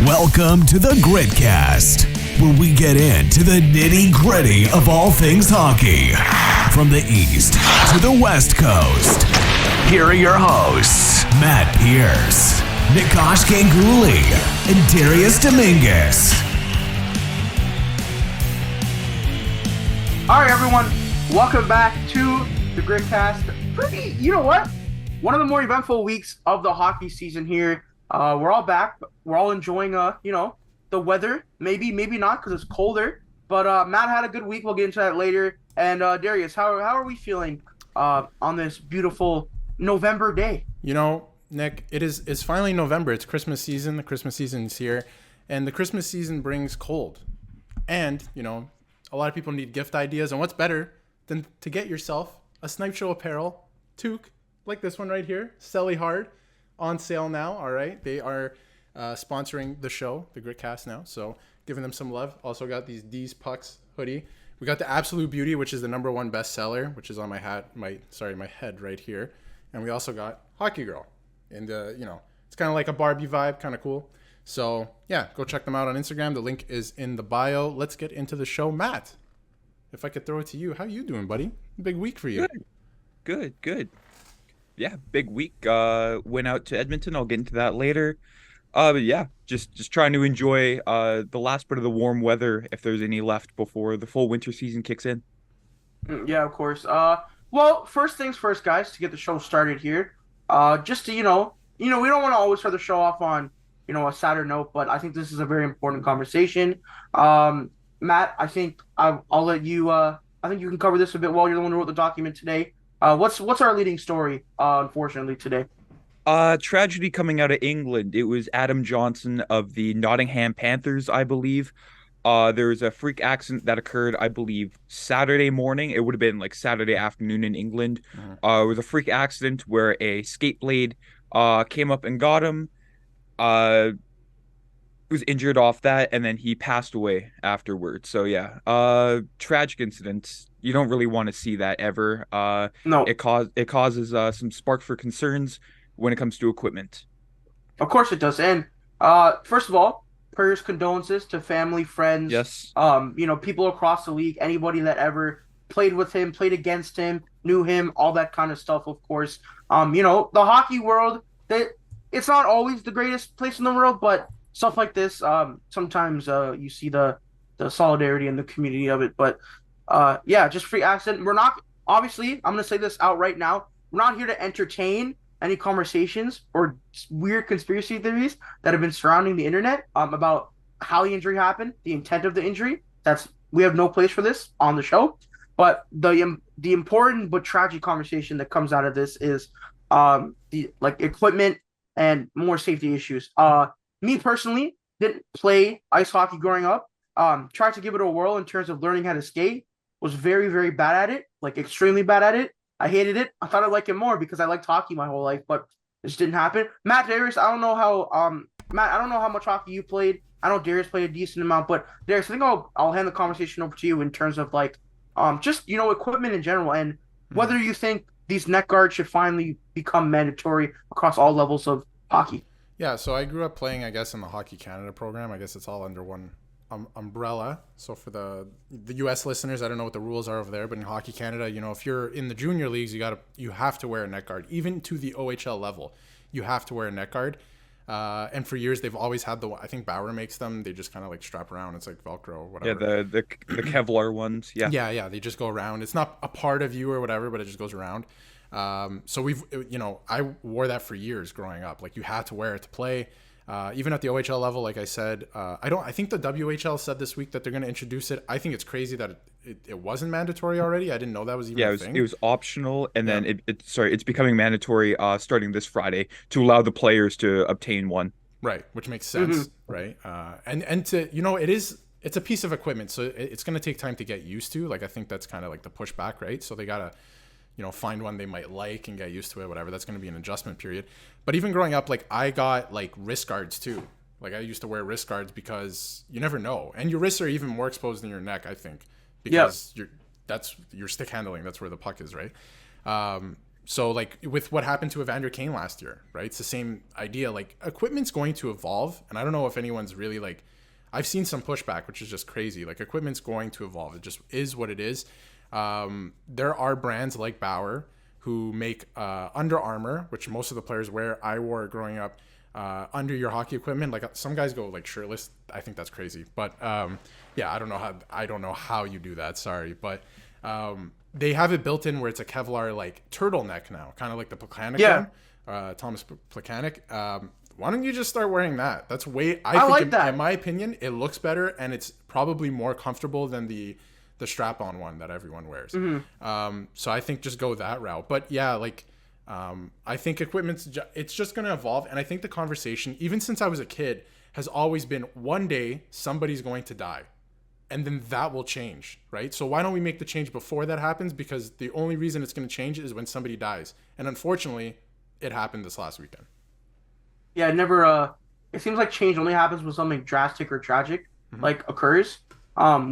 Welcome to the Gritcast, where we get into the nitty-gritty of all things hockey. From the East to the West Coast. Here are your hosts, Matt Pierce, Nikosh Ganguly, and Darius Dominguez. All right, everyone. Welcome back to the Gritcast. You know what? One of the more eventful weeks of the hockey season here. We're all back. We're all enjoying, the weather. Maybe not because it's colder. But Matt had a good week. We'll get into that later. And Darius, how are we feeling on this beautiful November day? You know, Nick, it's finally November. It's Christmas season. The Christmas season is here. And the Christmas season brings cold. And, a lot of people need gift ideas. And what's better than to get yourself a Snipe Show apparel toque like this one right here, Selly Hard, on sale now. All right. They are sponsoring the show, the Gritcast now. So giving them some love. Also got these Pucks hoodie. We got the Absolute Beauty, which is the #1 bestseller, which is on my head right here. And we also got Hockey Girl. And, it's kind of like a Barbie vibe, kind of cool. So, yeah, go check them out on Instagram. The link is in the bio. Let's get into the show. Matt, if I could throw it to you, how you doing, buddy? Big week for you. Good. Yeah, big week. Went out to Edmonton. I'll get into that later. But yeah, just trying to enjoy the last bit of the warm weather, if there's any left before the full winter season kicks in. Yeah, of course. Well, first things first, guys, to get the show started here. Just to, we don't want to always start the show off on, a sadder note, but I think this is a very important conversation. Matt, I think I'll let you. I think you can cover this a bit well. You're the one who wrote the document today. What's our leading story? Unfortunately, today. Tragedy coming out of England. It was Adam Johnson of the Nottingham Panthers, I believe. There was a freak accident that occurred, I believe, Saturday morning. It would have been like Saturday afternoon in England. It was a freak accident where a skate blade came up and got him. Was injured off that, and then he passed away afterwards. So yeah, tragic incident. You don't really want to see that ever. No, it causes some spark for concerns when it comes to equipment. Of course it does. And first of all, prayers, condolences to family, friends. Yes. People across the league, anybody that ever played with him, played against him, knew him, all that kind of stuff. Of course, the hockey world, it's not always the greatest place in the world, but stuff like this, sometimes you see the solidarity and the community of it. But just free accident. We're not, obviously, I'm going to say this out right now. We're not here to entertain any conversations or weird conspiracy theories that have been surrounding the internet about how the injury happened, the intent of the injury. We have no place for this on the show. But the important but tragic conversation that comes out of this is the equipment and more safety issues. Me personally didn't play ice hockey growing up. Tried to give it a whirl in terms of learning how to skate. Was very, very bad at it, extremely bad at it. I hated it. I thought I'd like it more because I liked hockey my whole life, but it just didn't happen. Matt, Darius, I don't know how much hockey you played. I know Darius played a decent amount, but Darius, I think I'll hand the conversation over to you in terms of equipment in general and whether you think these neck guards should finally become mandatory across all levels of hockey. Yeah, so I grew up playing, I guess, in the Hockey Canada program. I guess it's all under one umbrella. So for the U.S. listeners, I don't know what the rules are over there, but in Hockey Canada, if you're in the junior leagues, you have to wear a neck guard. Even to the OHL level, you have to wear a neck guard. And for years, they've always had I think Bauer makes them. They just kind of strap around. It's like Velcro or whatever. Yeah, the Kevlar ones. Yeah. Yeah. They just go around. It's not a part of you or whatever, but it just goes around. So I wore that for years growing up. You had to wear it to play. Even at the OHL level, like I said, I think the WHL said this week that they're going to introduce it. I think it's crazy that it wasn't mandatory already. I didn't know that was even a thing. It was optional, and then it's becoming mandatory starting this Friday to allow the players to obtain one. Right, which makes sense, right? And to it's a piece of equipment, so it's going to take time to get used to. I think that's kind of the pushback, right? So they gotta find one they might like and get used to it, whatever. That's going to be an adjustment period. But even growing up, I got wrist guards too. I used to wear wrist guards because you never know. And your wrists are even more exposed than your neck, I think, because your stick handling, that's where the puck is, right? So like with what happened to Evander Kane last year, right? It's the same idea. Like equipment's going to evolve, and I don't know if anyone's really like. I've seen some pushback, which is just crazy. Like equipment's going to evolve. It just is what it is. There are brands like Bauer who make Under Armour, which most of the players wear. I wore it growing up. Under your hockey equipment, like some guys go like shirtless. I think that's crazy, but yeah, I don't know how you do that. Sorry, but they have it built in where it's a Kevlar like turtleneck now, kind of like the Plekanec one, Thomas Plekanec. Why don't you just start wearing that? That's way. I think like that. In my opinion, it looks better and it's probably more comfortable than the strap-on one that everyone wears. So I think just go that route. But yeah, like. I think it's just going to evolve. And I think the conversation, even since I was a kid, has always been one day somebody's going to die and then that will change, right? So why don't we make the change before that happens? Because the only reason it's going to change is when somebody dies. And unfortunately, it happened this last weekend. Yeah, it never, it seems like change only happens when something drastic or tragic like occurs,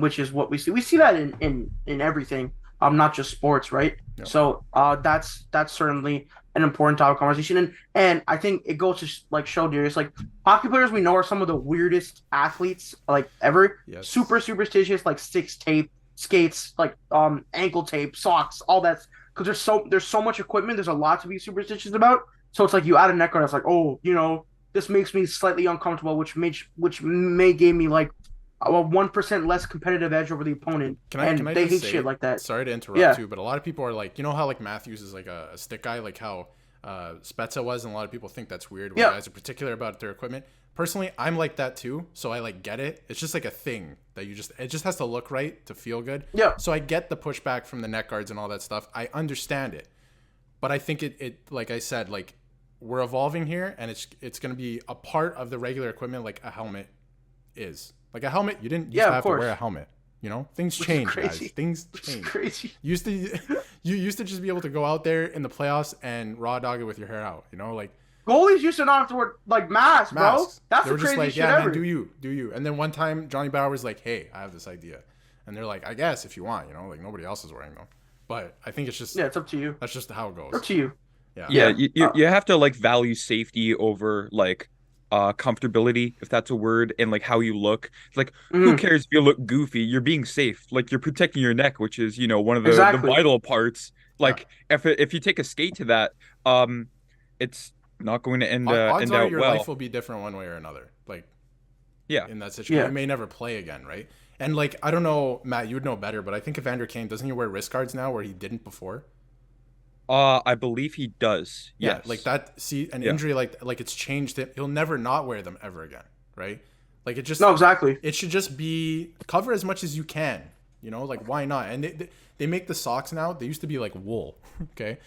which is what we see. We see that in everything. Not just sports, right? Yep. So that's certainly an important topic of conversation, and I think it goes to like show Darius, like hockey players we know are some of the weirdest athletes like ever. Yes. Super superstitious, like sticks, tape, skates, like ankle tape, socks, all that. Because there's so much equipment, there's a lot to be superstitious about. So it's like you add a neck guard, it's like, oh, this makes me slightly uncomfortable, which may give me like a 1% less competitive edge over the opponent. They hate shit like that. Sorry to interrupt you, but a lot of people are like, how like Matthews is like a stick guy, like how Spezza was, and a lot of people think that's weird when guys are particular about their equipment. Personally, I'm like that too, so I like get it. It's just like a thing that it just has to look right to feel good. Yeah. So I get the pushback from the neck guards and all that stuff. I understand it, but I think it like I said, like we're evolving here, and it's going to be a part of the regular equipment, like a helmet is. Like a helmet, you didn't used to have to wear a helmet. Things change, guys. Things change. Crazy. You used to just be able to go out there in the playoffs and raw dog it with your hair out. Like goalies used to not have to wear like masks, bro. That's the craziest shit ever. Man, do you? And then one time Johnny Bauer was like, "Hey, I have this idea," and they're like, "I guess if you want, like nobody else is wearing them." But I think it's just it's up to you. That's just how it goes. Up to you. Yeah. You have to like value safety over like. Comfortability, if that's a word, and like how you look. It's like who cares if you look goofy? You're being safe. Like you're protecting your neck, which is one of the vital parts. Like if you take a skate to that, it's not going to end out your well. Life will be different one way or another. Like in that situation, you may never play again, right? And like I don't know, Matt, you would know better, but I think Evander Kane doesn't he wear wrist guards now where he didn't before? I believe he does. Yeah, yes. like that. See, an injury like it's changed it. He'll never not wear them ever again, right? Like it just exactly. It should just be cover as much as you can. Like why not? And they make the socks now. They used to be like wool. Okay,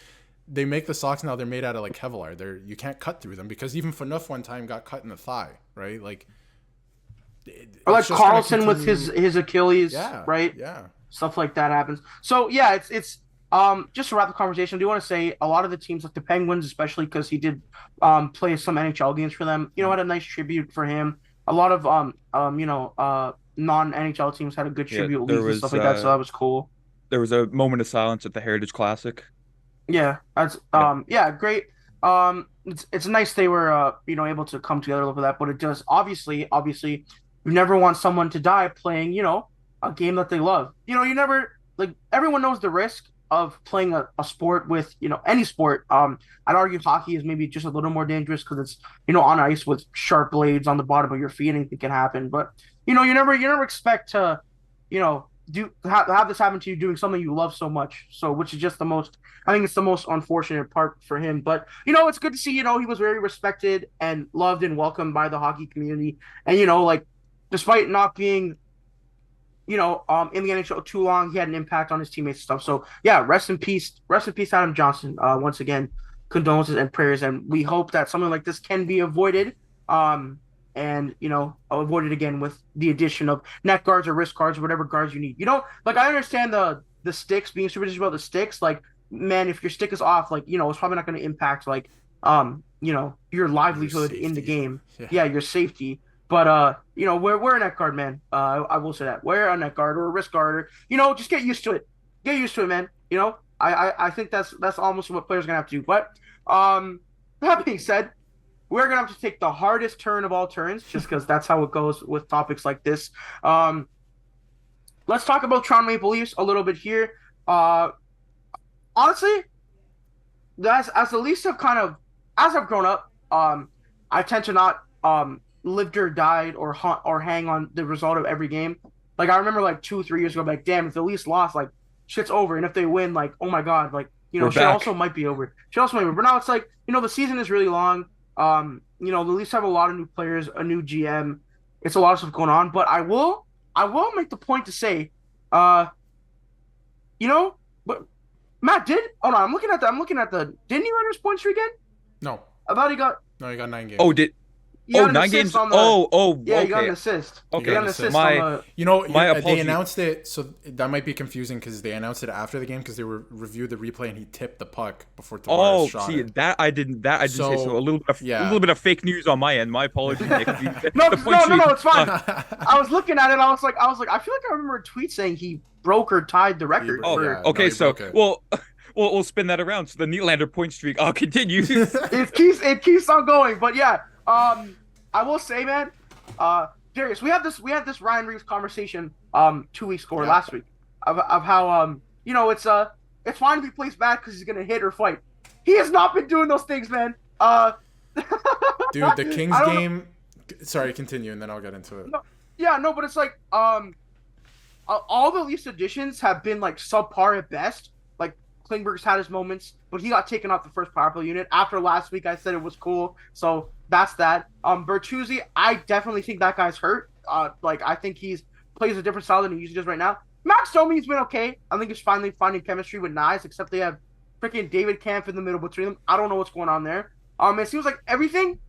they make the socks now. They're made out of like Kevlar. You can't cut through them because even Phaneuf one time got cut in the thigh, right? Like or like Carlson with his Achilles, right? Yeah, stuff like that happens. So it's. Just to wrap the conversation, I do want to say a lot of the teams, like the Penguins, especially because he did play some NHL games for them, had a nice tribute for him. A lot of non-NHL teams had a good tribute leagues and stuff like that, so that was cool. There was a moment of silence at the Heritage Classic. Yeah, that's great. It's nice they were able to come together for that, but it does obviously you never want someone to die playing a game that they love. You never everyone knows the risk of playing a sport with any sport. I'd argue hockey is maybe just a little more dangerous because it's on ice with sharp blades on the bottom of your feet. Anything can happen, but you never expect to have this happen to you doing something you love so much. So which is just I think it's the most unfortunate part for him. But it's good to see he was very respected and loved and welcomed by the hockey community. And despite not being in the NHL too long, he had an impact on his teammates and stuff. So yeah, rest in peace, Adam Johnson. Once again, condolences and prayers, and we hope that something like this can be avoided. And avoided again with the addition of neck guards or wrist guards or whatever guards you need. I understand the sticks, being superstitious about the sticks. Like, man, if your stick is off, it's probably not going to impact your livelihood in the game. Yeah, your safety. But wear a neck guard, man. I will say that. Wear a neck guard or a wrist guard, or just get used to it. Get used to it, man. I think that's almost what players are gonna have to do. But that being said, we're gonna have to take the hardest turn of all turns, just because that's how it goes with topics like this. Let's talk about Toronto Maple Leafs a little bit here. Honestly, as the Leafs have as I've grown up, I tend to not lived or died or hang on the result of every game. Like I remember like 2-3 years ago, like damn, if the Leafs lost, like shit's over, and if they win, like oh my god, like shit also might be over. Shit also might be over. But now it's like the season is really long. The Leafs have a lot of new players, a new GM. It's a lot of stuff going on. But I will make the point to say, but Matt did. Oh no, I'm looking at the. Didn't he run his point streak again? No. I thought he got. No, he got 9 games. Oh, did. Oh, 9 games. Yeah, okay. He got an assist. Okay, he got an assist. My apologies. They announced it, so that might be confusing because they announced it after the game because they reviewed the replay and he tipped the puck before Tavares shot it. That I didn't say. So a little bit of fake news on my end. My apologies, Nick. No, it's fine. I was looking at it. I was like, I feel like I remember a tweet saying he broke or tied the record. We'll spin that around. So the Nylander point streak continues. it keeps on going. But yeah, I will say, man, Darius, we had this Ryan Reeves conversation 2 weeks ago or last week of how it's fine if he plays bad because he's gonna hit or fight. He has not been doing those things, man. Dude, the Kings game. Sorry, continue, and then I'll get into it. But it's like all the Leafs additions have been like subpar at best. Like Klingberg's had his moments, but he got taken off the first power play unit. After last week, I said it was cool, so that's that. Bertuzzi, I definitely think that guy's hurt. I think he's plays a different style than he usually does right now. Max Domi's been okay. I think he's finally finding chemistry with Nyes, except they have freaking David Kampf in the middle between them. I don't know what's going on there. It seems like everything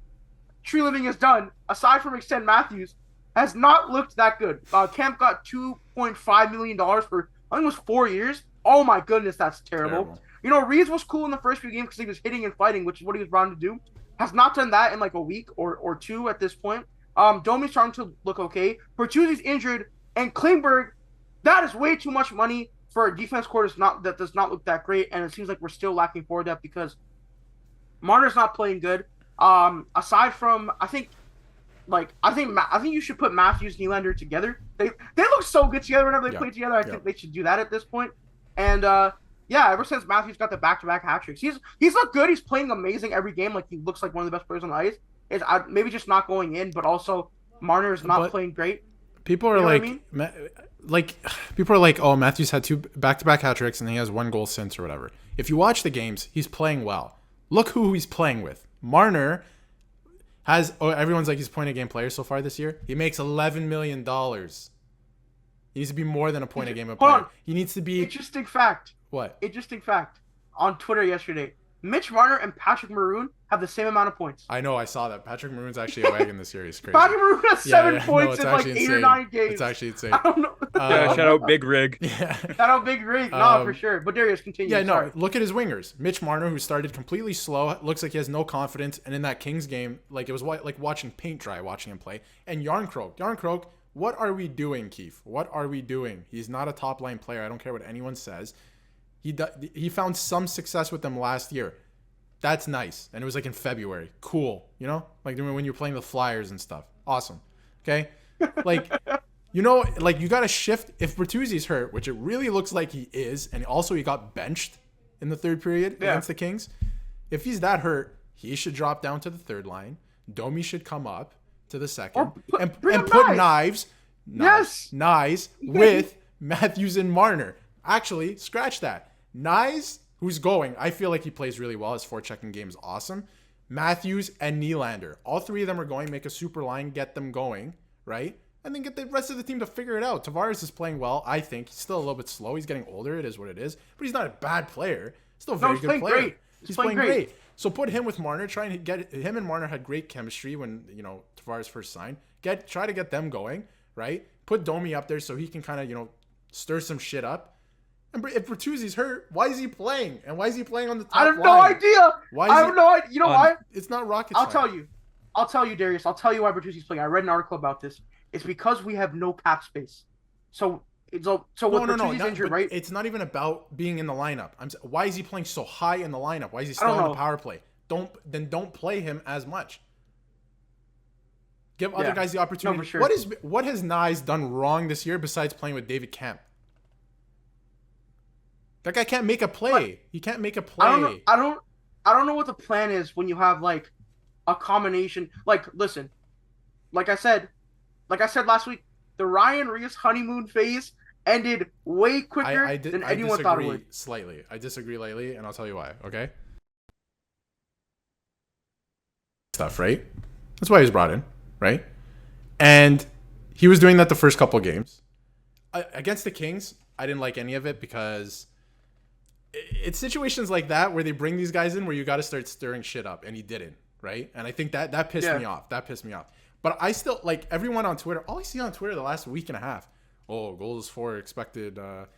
Tree Living has done, aside from extend Matthews, has not looked that good. Kampf got $2.5 million for, I think it was 4 years. Oh my goodness, that's terrible. Reeves was cool in the first few games because he was hitting and fighting, which is what he was bound to do. Has not done that in like a week or two at this point. Domi's starting to look okay. Bertuzzi's injured, and Klingberg, that is way too much money for a defense core that does not look that great, and it seems like we're still lacking forward depth because Marner's not playing good. Aside from, I think you should put Matthews and Nylander together. They look so good together whenever they play together. I think they should do that at this point. And ever since Matthews got the back-to-back hat tricks, he's looked good. He's playing amazing every game. Like he looks like one of the best players on the ice. It's maybe just not going in, but also Marner is not playing great. People are people are like, oh, Matthews had 2 back-to-back hat tricks and he has 1 goal since or whatever. If you watch the games, he's playing well. Look who he's playing with. Marner has. Oh, everyone's like he's point a game player so far this year. He makes $11 million. He needs to be more than a point a game player. He needs to be. Interesting fact. What? Interesting fact. On Twitter yesterday, Mitch Marner and Patrick Maroon have the same amount of points. I know, I saw that. Patrick Maroon's actually a wagon this year. He's crazy. Patrick Maroon has 7 points in like 8 or 9 games. It's actually insane. I don't know. Shout out Big Rig. Yeah. Shout out Big Rig. No, for sure. But Darius, continue. Yeah, no. Sorry. Look at his wingers. Mitch Marner, who started completely slow, looks like he has no confidence. And in that Kings game, like it was like watching paint dry, watching him play. And Yarncroke, what are we doing, Keith? What are we doing? He's not a top line player. I don't care what anyone says. He found some success with them last year. That's nice. And it was like in February. Cool. Like when you're playing the Flyers and stuff. Awesome. Okay? Like, you got to shift. If Bertuzzi's hurt, which it really looks like he is, and also he got benched in the third period against the Kings. If he's that hurt, he should drop down to the third line. Domi should come up to the second. And put Knives with Matthews and Marner. Actually, scratch that. Knives, who's going, I feel like he plays really well. His forechecking game is awesome. Matthews and Nylander. All 3 of them are going, make a super line, get them going, right? And then get the rest of the team to figure it out. Tavares is playing well, I think. H's still a little bit slow. He's getting older. It is what it is. But he's not a bad player. Still a very good player. Great. He's playing great. So put him with Marner. Try and get him and Marner had great chemistry when, Tavares first signed. Try to get them going, right? Put Domi up there so he can kind of, stir some shit up. And if Bertuzzi's hurt, why is he playing? And why is he playing on the top line? I have no idea. I have no idea. You know why? It's not rocket science. I'll tell you, Darius. I'll tell you why Bertuzzi's playing. I read an article about this. It's because we have no cap space. So So with Bertuzzi's no, injured, but right? it's not even about being in the lineup. Why is he playing so high in the lineup? Why is he still don't on know. the power play? Don't play him as much. Give other Yeah. guys the opportunity. No, for sure. What has Nyes done wrong this year besides playing with David Kemp? That guy can't make a play. He can't make a play. I don't know what the plan is when you have like a combination. Like, listen, like I said last week, the Ryan Reeves honeymoon phase ended way quicker than anyone thought it would. Slightly. I disagree lately, and I'll tell you why. Okay. Stuff, right? That's why he was brought in, right? And he was doing that the first couple games against the Kings. I didn't like any of it because it's situations like that where they bring these guys in where you got to start stirring shit up, and he didn't, right? And I think that pissed me off. That pissed me off. But I still like everyone on Twitter. All I see on Twitter the last week and a half. Oh, goals for expected. Goals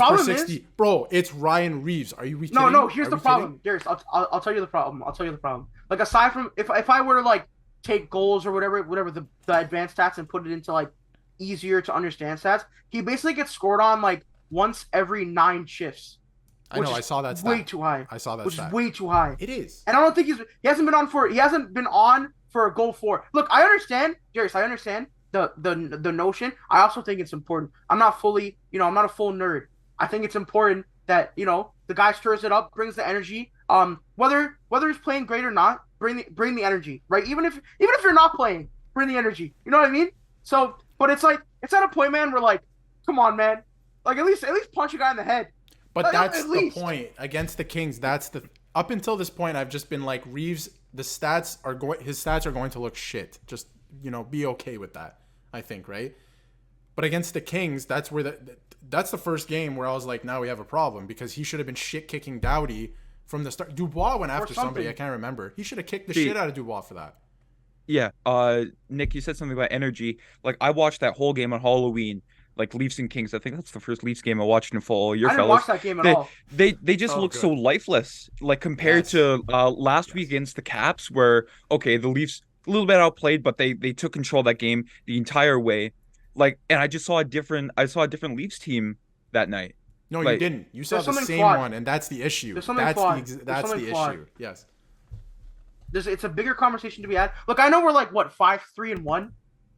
per 60. Bro, it's Ryan Reeves. Are you kidding? No. Here's the problem, Darius. I'll tell you the problem. Like, aside from if I were to like take goals or whatever the advanced stats and put it into like easier to understand stats, he basically gets scored on like once every 9 shifts. I know. I saw that stat. Way too high. I saw that which stat. is way too high. It is. And I don't think he hasn't been on for a goal for. Look, I understand, Darius. I understand the notion. I also think it's important. I'm not a full nerd. I think it's important that, the guy stirs it up, brings the energy. Whether he's playing great or not, bring the energy, right? Even if you're not playing, bring the energy. You know what I mean? So, but it's like, it's at a point, man, where like, come on, man. Like, at least punch a guy in the head. But that's the point against the Kings. Up until this point, I've just been like, Reeves, his stats are going to look shit. Just, be okay with that, I think, right? But against the Kings, that's the first game where I was like, now we have a problem, because he should have been shit kicking Doughty from the start. Dubois went after somebody, I can't remember. He should have kicked the shit out of Dubois for that. Yeah, Nick, you said something about energy. Like, I watched that whole game on Halloween, like Leafs and Kings. I think that's the first Leafs game I watched in full. Your I didn't fellas, watch that game at all. They just look so lifeless, like compared to last week against the Caps, where the Leafs a little bit outplayed, but they took control of that game the entire way. Like, and I just saw a different Leafs team that night. No, you didn't. You saw the same one, and that's the issue. That's the issue. Yes. It's a bigger conversation to be had. Look, I know we're like 5-3-1,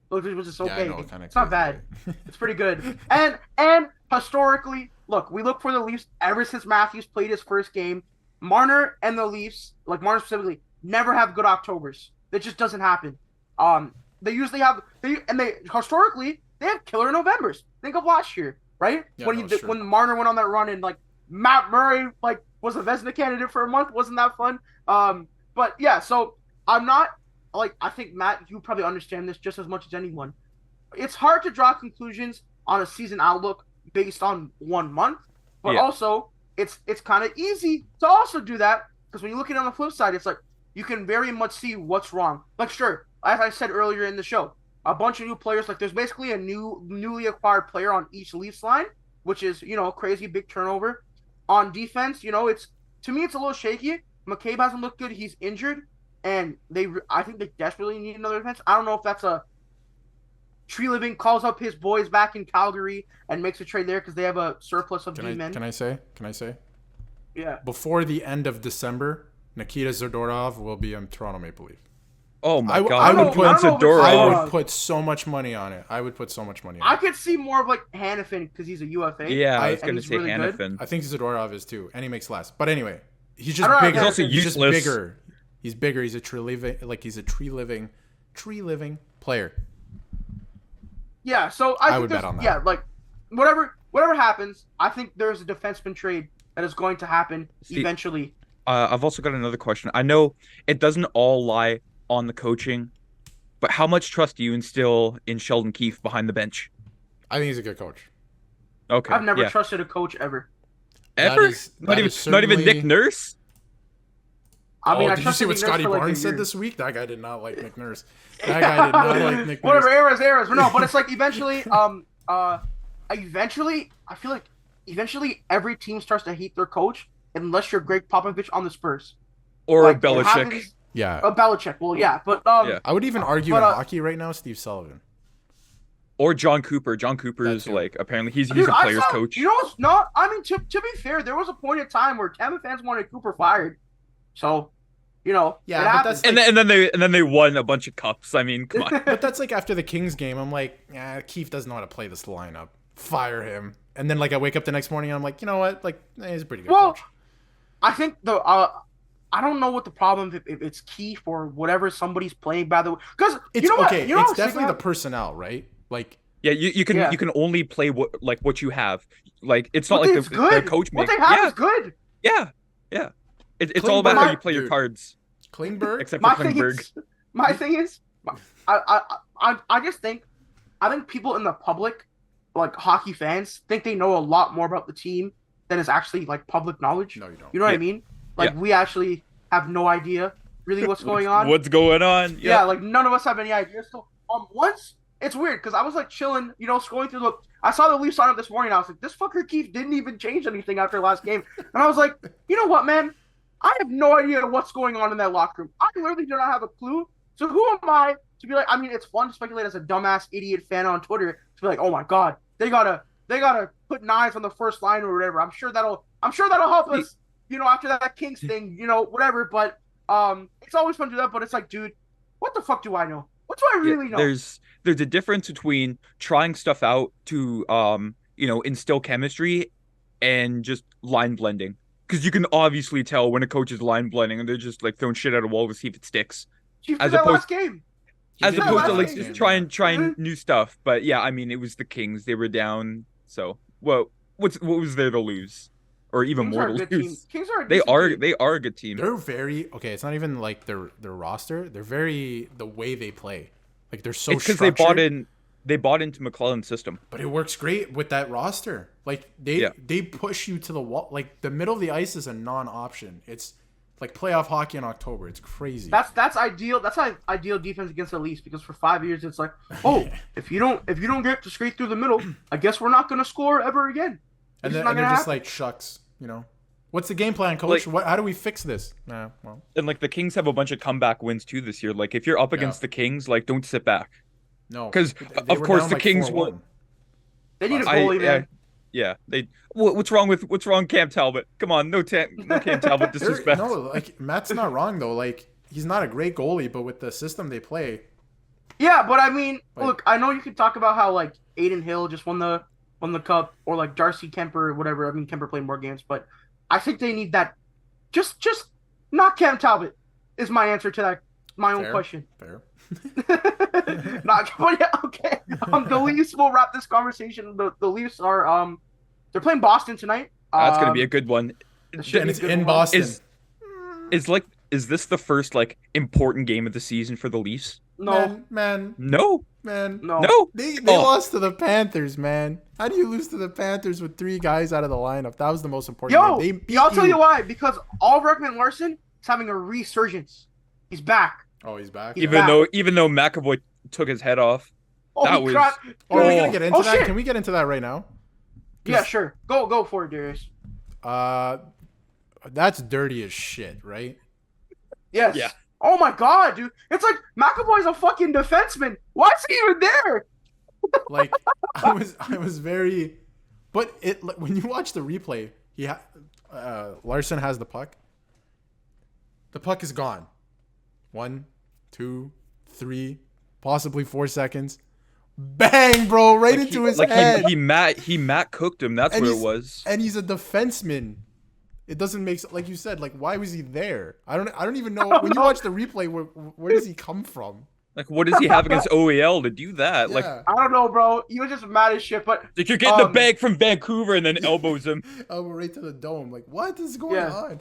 which is okay. Yeah, I know, it's not bad. It's pretty good. And historically, look, we look for the Leafs ever since Matthews played his first game. Marner and the Leafs, like Marner specifically, never have good Octobers. It just doesn't happen. They usually have historically they have killer Novembers. Think of last year, right? Yeah, when Marner went on that run and like Matt Murray like was a Vezina candidate for a month. Wasn't that fun? But yeah, so I'm not like, I think Matt, you probably understand this just as much as anyone. It's hard to draw conclusions on a season outlook based on 1 month, but also it's kind of easy to also do that, because when you look at it on the flip side, it's like you can very much see what's wrong. Like, sure, as I said earlier in the show, a bunch of new players, like there's basically a newly acquired player on each Leafs line, which is, crazy big turnover. On defense, it's, to me, it's a little shaky. McCabe hasn't looked good. He's injured, and I think they desperately need another defense. I don't know if that's a Tree Living calls up his boys back in Calgary and makes a trade there because they have a surplus of D-men. Can I say? Yeah. Before the end of December, Nikita Zadorov will be in Toronto Maple Leaf. Oh my God! I would put put so much money on it. I could see more of like Hanifin because he's a UFA. Yeah, I was going to say really Hanifin. Good. I think Zadorov is too, and he makes less. But anyway, he's just bigger. He's also useless. He's just bigger. He's bigger. He's a tree living player. Yeah, so I think would bet on that. Yeah, like whatever happens, I think there's a defenseman trade that is going to happen eventually. I've also got another question. I know it doesn't all lie on the coaching, but how much trust do you instill in Sheldon Keefe behind the bench? I think he's a good coach. Okay. I've never trusted a coach ever. Ever? Not even Nick Nurse? I mean, did you see what Scotty Barnes said this week? That guy did not like Nick Nurse. Whatever, errors. But no, but it's like eventually, I feel like eventually every team starts to hate their coach unless you're Greg Popovich on the Spurs. Or like, Belichick. Yeah. Belichick. Well, yeah, but I would even argue in hockey right now, Steve Sullivan. Or John Cooper. John Cooper That is too. like apparently he's Dude, a I player's saw, coach. you know what's not? I mean, to be fair, there was a point in time where Tampa fans wanted Cooper fired. So, you know, Yeah, it but happens. that's And then they won a bunch of cups. I mean, come on. But that's like after the Kings game. I'm like, Keefe doesn't know how to play this lineup. Fire him. And then like I wake up the next morning and I'm like, you know what? Like he's a pretty good Well, coach. I think I don't know what the problem if it's Keith or whatever somebody's playing by the way. Because It's you know okay. what? You know It's what I'm definitely the saying? personnel, right? Like Yeah, you can Yeah. you can only play what you have. Like it's But not like it's the good. coach What makes. they have Yeah, is good. yeah. It's all about how you play your Dude. cards. Klingberg. Except for My thing Klingberg. is, my thing is, I just think, I think people in the public, like hockey fans, think they know a lot more about the team than is actually like public knowledge. No, you don't. You know what I Yeah. mean? Like Yeah. we actually have no idea really what's going on. What's going on? Yeah, like none of us have any idea. So once it's weird because I was like chilling, you know, scrolling through the. I saw the Leafs lineup this morning. I was like, this fucker Keith didn't even change anything after last game, and I was like, you know what, man? I have no idea what's going on in that locker room. I literally do not have a clue. So who am I to be like? I mean, it's fun to speculate as a dumbass idiot fan on Twitter to be like, oh my god, they gotta put knives on the first line or whatever. I'm sure that'll help us, you know, after that Kings thing, you know, whatever. But it's always fun to do that. But it's like, dude, what the fuck do I know? What do I really know? There's a difference between trying stuff out to instill chemistry and just line blending. Because you can obviously tell when a coach is line blending and they're just like throwing shit at a wall to see if it sticks. Chief as did that opposed- last game. As did that opposed to last like game. just trying new stuff. But yeah, I mean it was the Kings. They were down. So what was there to lose? Or even Kings more are to a good team. lose. Kings are a They decent are team. they are a good team. They're very okay. It's not even like their roster. They're very the way they play. Like they're so It's because structured. they bought into McClellan's system. But it works great with that roster. Like they push you to the wall. Like the middle of the ice is a non-option. It's like playoff hockey in October. It's crazy. That's ideal. That's ideal defense against the Leafs because for 5 years it's like, oh, if you don't get to straight through the middle, I guess we're not going to score ever again. and It's then not and they're gonna just happen. like shucks. You know, what's the game plan, coach? How do we fix this? Nah, well, And like the Kings have a bunch of comeback wins too this year. Like if you're up against the Kings, like don't sit back. no. 'Cause, They of were course, down the like Kings 4-1. They need a I- goalie, man. Yeah, they. What's wrong, Cam Talbot? Come on, no Cam Talbot They're- disrespect. No, like Matt's not wrong though. Like he's not a great goalie, but with the system they play, Yeah, but I mean, Like- look, I know you could talk about how like Aiden Hill just won the cup, or like Darcy Kemper or whatever. I mean, Kemper played more games, but I think they need that. Just not Cam Talbot is my answer to that. My own Fair. question. fair. Not, but yeah, okay. The Leafs will wrap this conversation. The Leafs are they're playing Boston tonight. That's gonna be a good one. It should And be it's a good in one. Boston. Is this the first like important game of the season for the Leafs? No, man. No, no. They Oh. lost to the Panthers, man. How do you lose to the Panthers with 3 guys out of the lineup? That was the most important Yo, game. They beat I'll tell you why. Because Ulrich Larson is having a resurgence. He's back. Oh, he's back. He's even back. though McAvoy took his head off. Holy That was- crap. Oh, are we gonna Oh. get into Oh, that? shit. Can we get into that right now? Yeah, sure. Go for it, Darius. That's dirty as shit, right? Yes. Yeah. Oh my god, dude. It's like McAvoy's a fucking defenseman. Why is he even there? Like I was very, but when you watch the replay, Larson has the puck. The puck is gone. 1, 2, 3, possibly 4 seconds. Bang, bro! Right Like, into his like head. he Matt cooked him. That's And what it he's- was. And he's a defenseman. It doesn't make like you said. Like, why was he there? I don't even know. When you know. watch the replay, where does he come from? Like what does he have against OEL to do that? Like I don't know, bro. He was just mad as shit, but you're getting the bag from Vancouver and then elbows him. Oh, we're right to the dome. Like, what is going Yeah. on?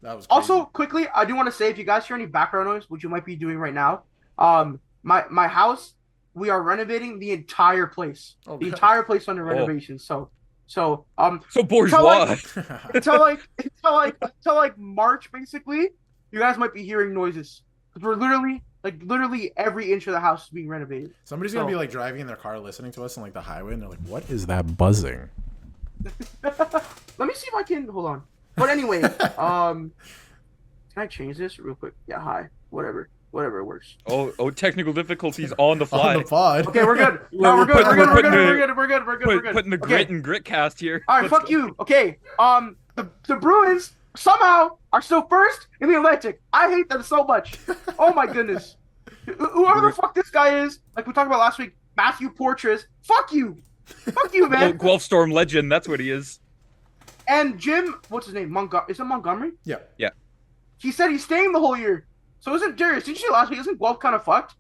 That was crazy. also quickly, I do want to say if you guys hear any background noise, which you might be doing right now, my house, we are renovating the entire place. Oh, the God. entire place under renovation. So So bourgeois. until like March basically, you guys might be hearing noises. 'Cause we're literally every inch of the house is being renovated. Somebody's gonna be like driving in their car, listening to us on like the highway, and they're like, "What is that buzzing?" Let me see if I can hold on. But anyway, can I change this real quick? Yeah, hi. Whatever. Whatever, it works. Oh, technical difficulties on the fly. On the pod. Okay, we're good. No, we're good. We're good. Putting the grit and Gritcast here. All right, fuck you. Okay, the Bruins somehow are still first in the Atlantic. I hate them so much. Oh my goodness. Whoever the fuck this guy is, like we talked about last week, Matthew Portres. Fuck you. Fuck you, man. Guelph Storm legend. That's what he is. And Jim, what's his name? Is it Montgomery? Yeah. Yeah. He said he's staying the whole year. So isn't Darius? Did you see last week? Isn't Guelph kind of fucked?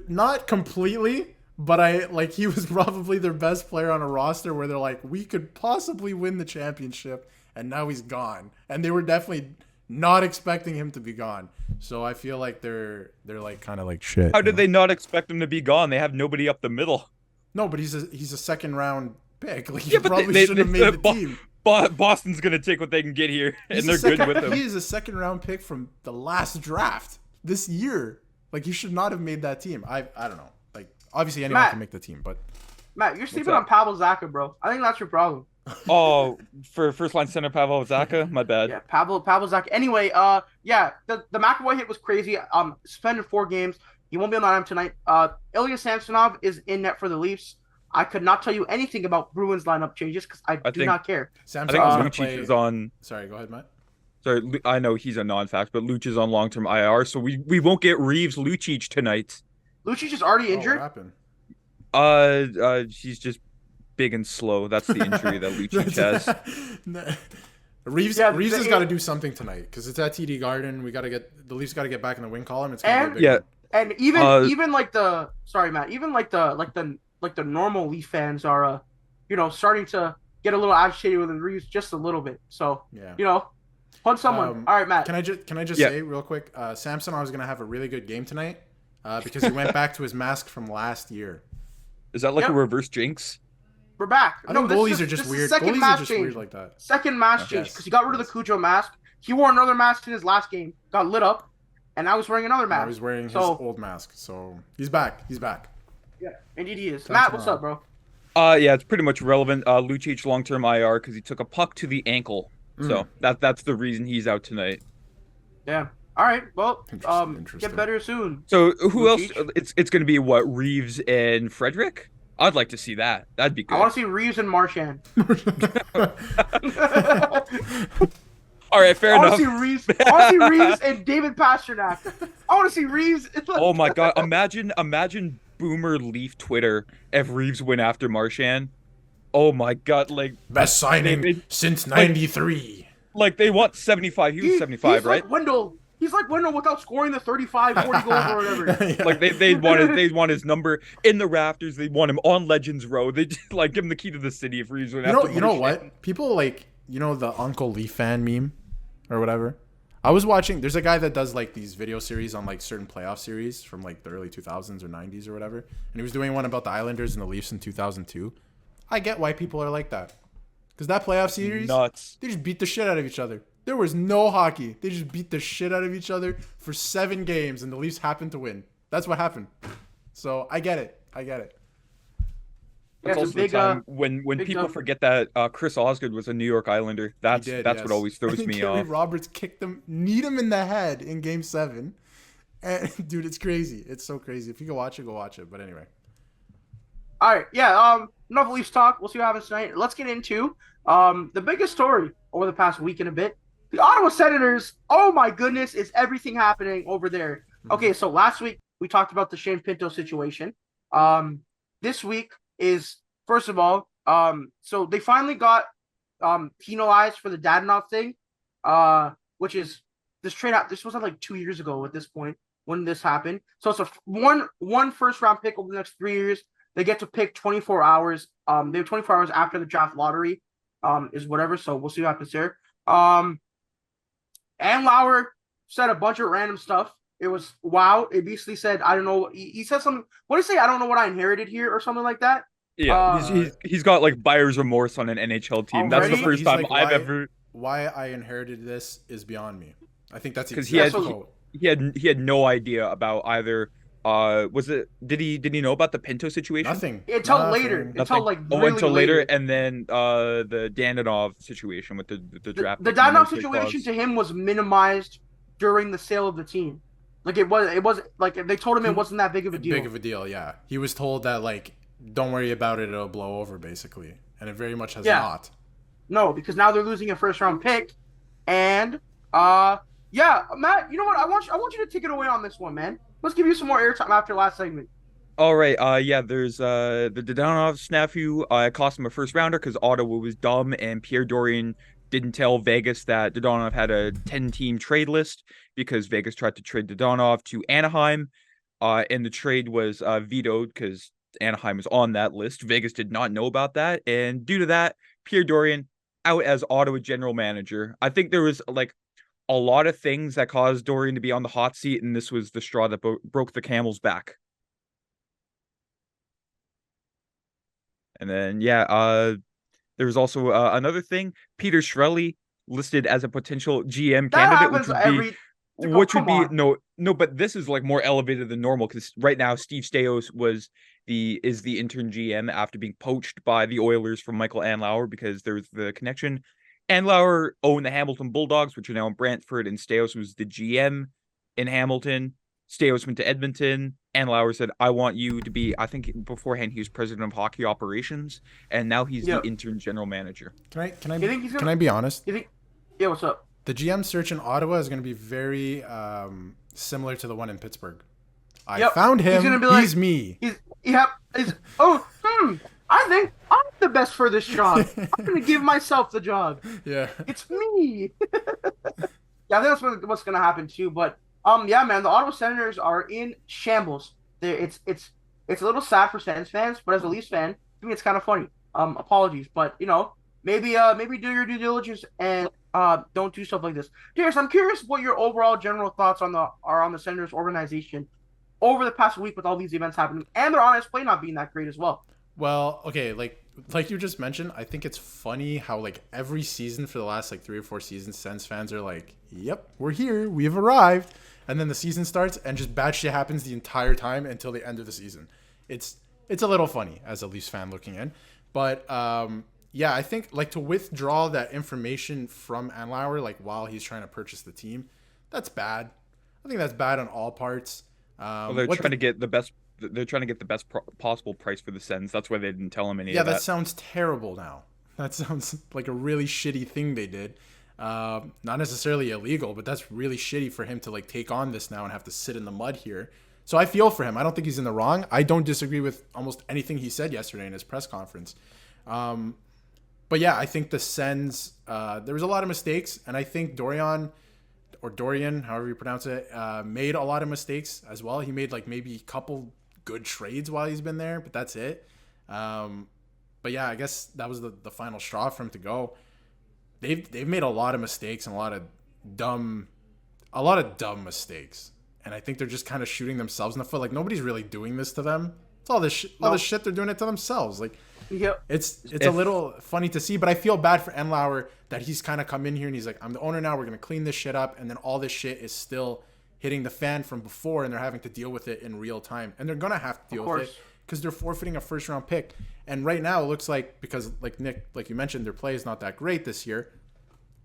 Not completely, but he was probably their best player on a roster where they're like, we could possibly win the championship, and now he's gone. And they were definitely not expecting him to be gone. So I feel like they're like kind of like shit. How did they not expect him to be gone? They have nobody up the middle. No, but he's a second round pick. Like, Yeah, he but probably should have made the team. Boston's gonna take what they can get here, and they're good with him. He is a second round pick from the last draft this year. Like, he should not have made that team. I don't know. Like, obviously anyone can make the team, but Matt, you're sleeping on Pavel Zacha, bro. I think that's your problem. Oh, for first line center Pavel Zacha, my bad. Yeah, Pavel Zacha. Anyway, yeah, the McAvoy hit was crazy. Suspended 4 games. He won't be on the lineup tonight. Ilya Samsonov is in net for the Leafs. I could not tell you anything about Bruins lineup changes because I do not care. I think Lucic is on. Sorry, go ahead, Matt. Sorry, I know he's a non-fact, but Lucic is on long-term IR, so we won't get Reeves Lucic tonight. Lucic is already injured. What happened? He's just big and slow. That's the injury that Lucic has. Reeves has got to do something tonight because it's at TD Garden. The Leafs got to get back in the win column. It's gonna be a big one. And even like the Matt, even like the normal Leaf fans are starting to get a little agitated with Reeves just a little bit. So punch someone. All right, Matt. Can I just say real quick? Samsonov is gonna have a really good game tonight because he went back to his mask from last year. Is that like a reverse jinx? We're back. I think goalies are just weird. Second Goalies mask are just change. weird like that. Second mask change because he got rid of the Cujo mask. He wore another mask in his last game, got lit up, and now he's wearing another mask. Now he's wearing his old mask, so he's back. He's back. Yeah, indeed he is. Matt, what's up, bro? Yeah, it's pretty much relevant. Lucic long-term IR because he took a puck to the ankle, so that's the reason he's out tonight. Yeah. All right. Well, get better soon. So who Lucic? else? It's going to be what, Reeves and Frederick? I'd like to see that. That'd be good. I want to see Reeves and Marchand. All right, fair enough. I want to see Reeves and David Pasternak. I want to see Reeves. Oh my God! Imagine Boomer Leaf Twitter if Reeves went after Marchand. Oh my God! Like, best signing since '93. Like they want 75. He was 75, right? Like Wendell. He's like Wendell without scoring the 35, 40 goals or whatever. Yeah. Like they want his number in the rafters. They want him on Legends Row. They just like give him the key to the city if Reeves went after Marchand. You know what? People like the Uncle Leaf fan meme or whatever. I was watching. There's a guy that does like these video series on like certain playoff series from like the early 2000s or 90s or whatever, and he was doing one about the Islanders and the Leafs in 2002. I get why people are like that, because that playoff series, nuts. They just beat the shit out of each other. There was no hockey. They just beat the shit out of each other for 7 games, and the Leafs happened to win. That's what happened. So I get it. That's also the time when people forget that Chris Osgood was a New York Islander. That's what always throws me Gary off. Roberts kicked him, kneed him in the head in Game 7. And dude, it's crazy. It's so crazy. If you go watch it, go watch it. But anyway. All right, yeah. Enough Leafs talk. We'll see what happens tonight. Let's get into the biggest story over the past week and a bit. The Ottawa Senators. Oh my goodness, is everything happening over there? Okay, so last week we talked about the Shane Pinto situation. This week is, first of all, so they finally got penalized for the Dadonov thing, which is this trade out. This wasn't like 2 years ago at this point when this happened. So it's a one first round pick over the next 3 years. They get to pick 24 hours. They have 24 hours after the draft lottery, is whatever. So we'll see what happens there. And Lauer said a bunch of random stuff. It was wow. It basically said, I don't know. He said something. What did he say? I don't know what I inherited here or something like that. Yeah, he's got like buyer's remorse on an NHL team. That's the first time I've ever. Why I inherited this is beyond me. I think that's because he had no idea about either. Did he know about the Pinto situation? Nothing. Until later. Until later, and then the Dadonov situation with the draft. The Dadonov situation to him was minimized during the sale of the team. Like it was like they told him it wasn't that big of a deal. Big of a deal, yeah. He was told that like, don't worry about it, it'll blow over basically, and it very much has not. No, because now they're losing a first round pick, and Matt, you know what? I want you to take it away on this one, man. Let's give you some more airtime after last segment. All right. There's the Dodonov snafu. It cost him a first rounder because Ottawa was dumb and Pierre Dorion didn't tell Vegas that Dodonov had a 10-team trade list because Vegas tried to trade Dodonov to Anaheim. And the trade was vetoed because Anaheim was on that list. Vegas did not know about that. And due to that, Pierre Dorion out as Ottawa general manager. I think there was like a lot of things that caused Dorion to be on the hot seat, and this was the straw that broke the camel's back. And then, there was also another thing. Peter Chiarelli listed as a potential GM candidate, but this is like more elevated than normal because right now Steve Staios is the intern GM after being poached by the Oilers from Michael Andlauer because there's the connection. Andlauer owned the Hamilton Bulldogs, which are now in Brantford, and Staios was the GM in Hamilton. Staios went to Edmonton. Andlauer said, I want you to be, I think beforehand he was president of hockey operations, and now he's the interim general manager. Can I be honest? Yeah, what's up? The GM search in Ottawa is going to be very similar to the one in Pittsburgh. I found him. He's gonna be he's me. I think I'm the best for this job. I'm going to give myself the job. Yeah. It's me. I think that's what's going to happen too, but man, the Ottawa Senators are in shambles. It's a little sad for Sens fans, but as a Leafs fan, I think it's kind of funny. Apologies, but maybe do your due diligence and don't do stuff like this. Darius, I'm curious what your overall general thoughts are on the Senators organization over the past week with all these events happening and their honest play not being that great as well. Well, okay, like you just mentioned, I think it's funny how like every season for the last like 3 or 4 seasons, Sens fans are like, "Yep, we're here, we have arrived." And then the season starts and just bad shit happens the entire time until the end of the season. It's a little funny as a Leafs fan looking in. But I think like to withdraw that information from Andlauer like while he's trying to purchase the team, that's bad. I think that's bad on all parts. They're trying to get the best possible price for the Sens. That's why they didn't tell him any of that. Yeah, that sounds terrible now. That sounds like a really shitty thing they did. Not necessarily illegal, but that's really shitty for him to like take on this now and have to sit in the mud here. So I feel for him. I don't think he's in the wrong. I don't disagree with almost anything he said yesterday in his press conference. But yeah, I think the Sens, there was a lot of mistakes, and I think Dorion, however you pronounce it, made a lot of mistakes as well. He made like maybe a couple good trades while he's been there, but that's it. But yeah, I guess that was the final straw for him to go. They've made a lot of mistakes and a lot of dumb mistakes, and I think they're just kind of shooting themselves in the foot. Like nobody's really doing this to them. It's all this shit they're doing it to themselves. Like, it's a little funny to see, but I feel bad for Andlauer that he's kind of come in here and he's like, I'm the owner now. We're gonna clean this shit up, and then all this shit is still hitting the fan from before, and they're having to deal with it in real time, and they're gonna have to deal with it because they're forfeiting a first round pick. And right now it looks like, because like Nick, like you mentioned, their play is not that great this year.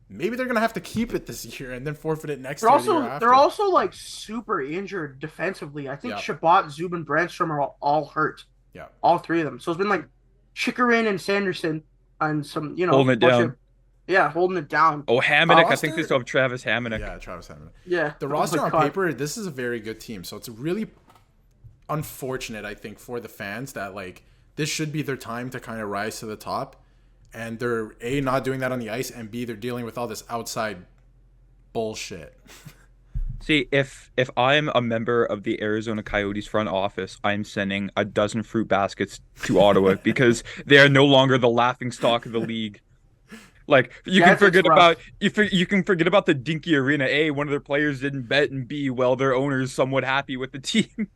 Maybe they're gonna have to keep it this year and then forfeit it next year. They're also like super injured defensively. I think Chabot, Zub, and Brandstrom are all hurt. Yeah, all 3 of them. So it's been like Chikrin and Sanderson and some holding it down. Holding it down. Oh, Hamonic. I think they still have Travis Hamonic. Yeah, Travis Hamonic. Yeah. The roster on paper, this is a very good team. So it's really unfortunate, I think, for the fans that like this should be their time to kind of rise to the top. And they're A, not doing that on the ice, and B, they're dealing with all this outside bullshit. See, if I'm a member of the Arizona Coyotes front office, I'm sending a dozen fruit baskets to Ottawa because they are no longer the laughing stock of the league. Like you can forget about the dinky arena. A, one of their players didn't bet, and B, well, their owner's somewhat happy with the team.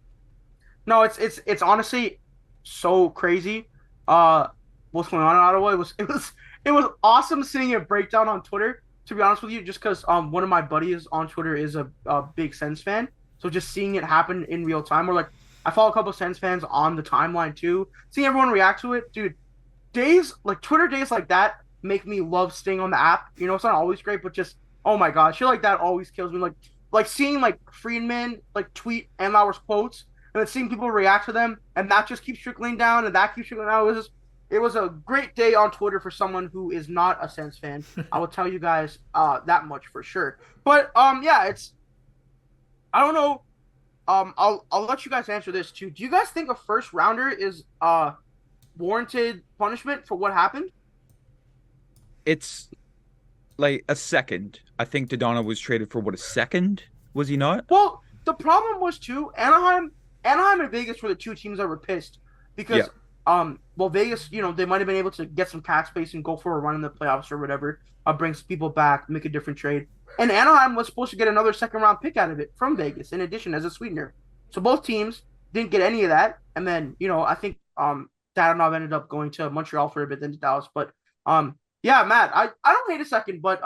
No, it's honestly so crazy. What's going on in Ottawa? It was awesome seeing a breakdown on Twitter. To be honest with you, just because one of my buddies on Twitter is a big Sens fan, so just seeing it happen in real time. Or like I follow a couple of Sens fans on the timeline too. Seeing everyone react to it, dude. Twitter days like that make me love staying on the app. It's not always great, but just oh my god, shit like that always kills me. Like like seeing like Friedman like tweet Andlauer's quotes and then seeing people react to them, and that just keeps trickling down and that keeps trickling down. It was a great day on Twitter for someone who is not a Sens fan. I will tell you guys that much for sure. But yeah, I don't know. I'll let you guys answer this too. Do you guys think a first rounder is warranted punishment for what happened? It's like a second. I think Dodonna was traded for a second? Was he not? Well, the problem was too Anaheim and Vegas were the two teams that were pissed because well, Vegas, they might have been able to get some cap space and go for a run in the playoffs or whatever, bring some people back, make a different trade. And Anaheim was supposed to get another second-round pick out of it from Vegas, in addition, as a sweetener. So both teams didn't get any of that. And then, I think Dadonov ended up going to Montreal for a bit, then to Dallas. But, yeah, Matt, I don't hate a second, but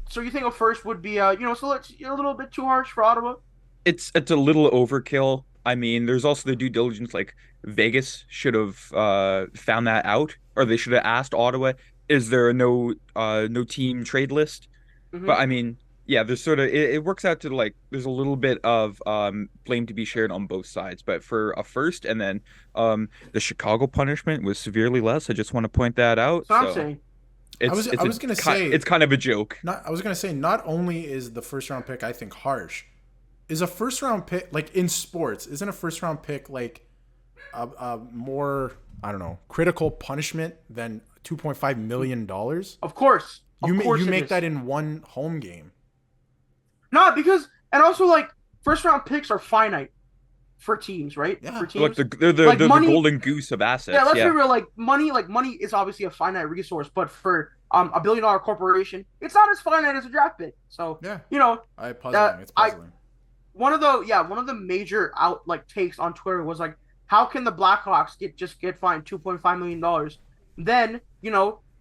so you think a first would be, so it's a little bit too harsh for Ottawa? It's a little overkill. I mean, there's also the due diligence. Like, Vegas should have found that out, or they should have asked Ottawa, is there a no team trade list? Mm-hmm. But I mean, yeah, there's sort of it works out to like there's a little bit of blame to be shared on both sides. But for a first, and then the Chicago punishment was severely less. I just want to point that out. That's what I'm saying. I was gonna say it's kind of a joke. I was gonna say not only is the first round pick I think harsh, is a first round pick like in sports isn't a first round pick like a more critical punishment than $2.5 million? Of course. You make that in one home game. No, because and also like first round picks are finite for teams, right? Yeah. For teams, Like they're money, the golden goose of assets. Yeah, let's be real. Like money is obviously a finite resource, but for $1 billion corporation, it's not as finite as a draft pick. So yeah, it's puzzling. One of the major takes on Twitter was like, how can the Blackhawks get fined $2.5 million? Then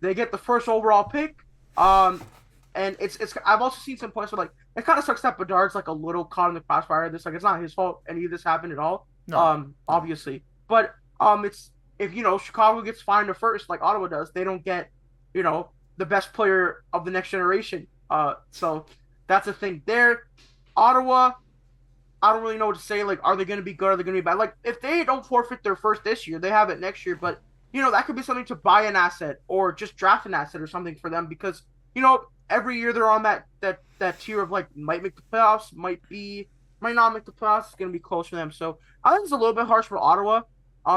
they get the first overall pick. And it's I've also seen some points where like it kind of sucks that Bedard's like a little caught in the crossfire of this. Like it's not his fault any of this happened at all. No. Obviously. But it's if Chicago gets fined a first like Ottawa does, they don't get, the best player of the next generation. So that's a thing there. Ottawa, I don't really know what to say. Like, are they gonna be good? Are they gonna be bad? Like, if they don't forfeit their first this year, they have it next year, but that could be something to buy an asset or just draft an asset or something for them because, every year they're on that tier of like might make the playoffs, might not make the playoffs. It's gonna be close for them. So I think it's a little bit harsh for Ottawa.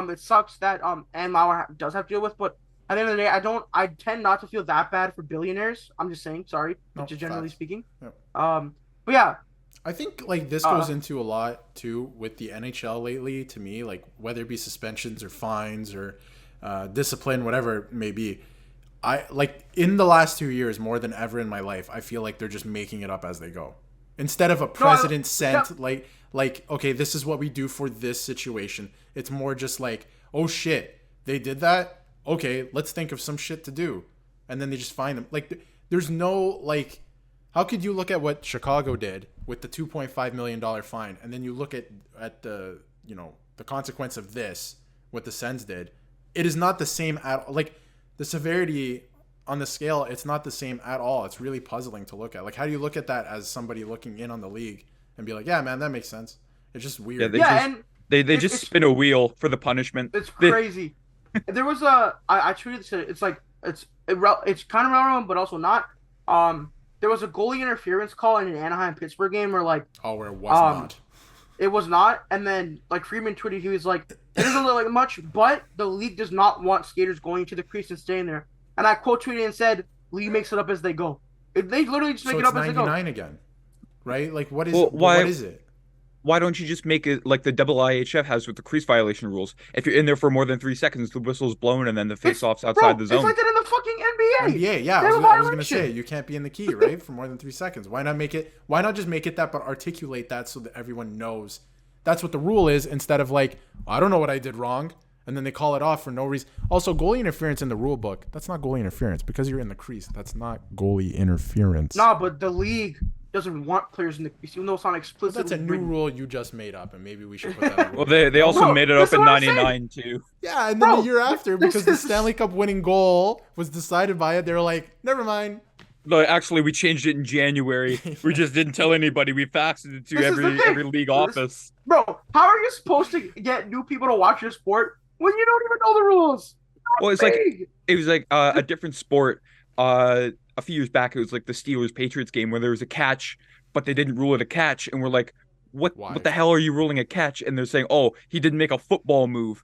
It sucks that Andlauer does have to deal with, but at the end of the day, I tend not to feel that bad for billionaires. I'm just saying, sorry, just generally speaking. Yep. But yeah. I think like this goes into a lot too with the NHL lately. To me, like whether it be suspensions or fines or discipline, whatever it may be. I like in the last 2 years more than ever in my life, I feel like they're just making it up as they go. Instead of a president sent like, okay, this is what we do for this situation. It's more just like, oh shit, they did that? Okay, let's think of some shit to do. And then they just find them. Like there's no like, how could you look at what Chicago did with the $2.5 million fine and then you look at the, the consequence of this, what the Sens did? It is not the same at like the severity on the scale. It's not the same at all. It's really puzzling to look at. Like, how do you look at that as somebody looking in on the league and be like, yeah, man, that makes sense. It's just weird. They just spin a wheel for the punishment. It's crazy. There was I tweeted this. It's like it's kind of relevant, but also not. There was a goalie interference call in an Anaheim Pittsburgh game where like where it was not. It was not, and then like Friedman tweeted, he was like, "It doesn't look like much, but the league does not want skaters going to the crease and staying there." And I quote tweeted and said, "League makes it up as they go." They literally just make it up as they go. So it's 99 again, right? Like what is it? Why don't you just make it like the IIHF has with the crease violation rules? If you're in there for more than 3 seconds, the whistle's blown and then the face-off's outside the zone. It's like that in the fucking NBA. Yeah. I was gonna say you can't be in the key, right, for more than 3 seconds. Why not just make it that, but articulate that so that everyone knows that's what the rule is, instead of like, I don't know what I did wrong, and then they call it off for no reason. Also, goalie interference in the rule book, that's not goalie interference because you're in the crease. That's not goalie interference. No, but the league doesn't want players in the crease, even though it's not explicitly. That's a new rule you just made up, and maybe we should put that. Well, they also made it up in '99 too. Yeah, and then the year after, because the Stanley Cup winning goal was decided by it, they were like, never mind. No, actually, we changed it in January. We just didn't tell anybody. We faxed it to This is the thing. every league office. Bro, how are you supposed to get new people to watch your sport when you don't even know the rules? Well, it's like it was like a different sport. A few years back, it was like the Steelers Patriots game where there was a catch, but they didn't rule it a catch, and we're like, Why? what the hell are you ruling a catch? And they're saying, oh, he didn't make a football move.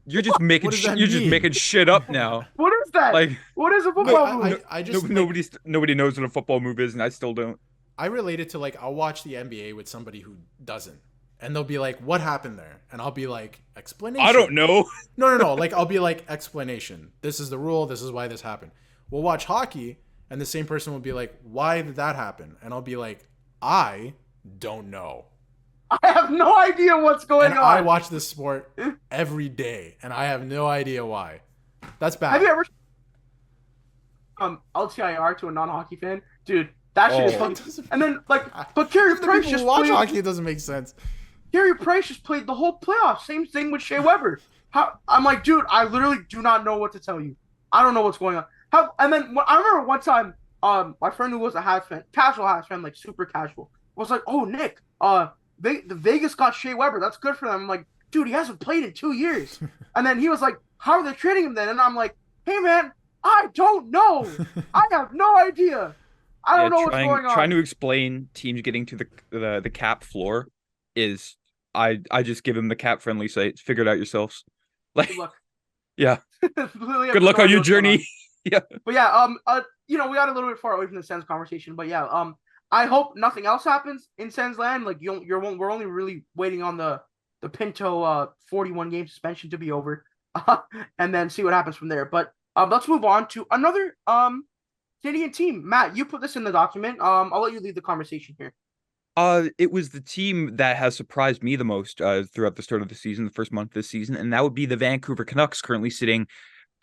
You're just making What does that you're just mean? making shit up now. What is that? Like, what is a football Wait, move? I just nobody knows what a football move is, and I still don't. I relate it to like I'll watch the NBA with somebody who doesn't, and they'll be like, "What happened there?" And I'll be like, "Explanation." I don't know. No. Like I'll be like, "Explanation. This is the rule. This is why this happened." We'll watch hockey, and the same person will be like, "Why did that happen?" And I'll be like, "I don't know." I have no idea what's going And on. I watch this sport every day, and I have no idea why. That's bad. Have you ever LTIR to a non-hockey fan? Dude, that shit is fucking. And then but Carey The Price people just who watch played. hockey, it doesn't make sense. Carey Price just played the whole playoff. Same thing with Shea Weber. I'm like, dude, I literally do not know what to tell you. I don't know what's going on. And then I remember one time, my friend who was a Habs fan, casual Habs fan, like super casual, was like, "Oh, Nick, the Vegas got Shea Weber. That's good for them." I'm like, dude, he hasn't played in 2 years. And then he was like, "How are they trading him then?" And I'm like, "Hey, man, I don't know. I have no idea. I don't know what's going on." Trying to explain teams getting to the cap floor is I just give them the cap friendly site. Figure it out yourselves. Like, Good luck. yeah. Literally have Good no luck on idea your what's going on. journey. Yeah. But yeah, we got a little bit far away from the Sens conversation, but yeah, I hope nothing else happens in Sens land. Like we're only really waiting on the Pinto 41 game suspension to be over, and then see what happens from there. But let's move on to another Canadian team. Matt, you put this in the document. I'll let you lead the conversation here. It was the team that has surprised me the most throughout the start of the season, the first month of this season, and that would be the Vancouver Canucks, currently sitting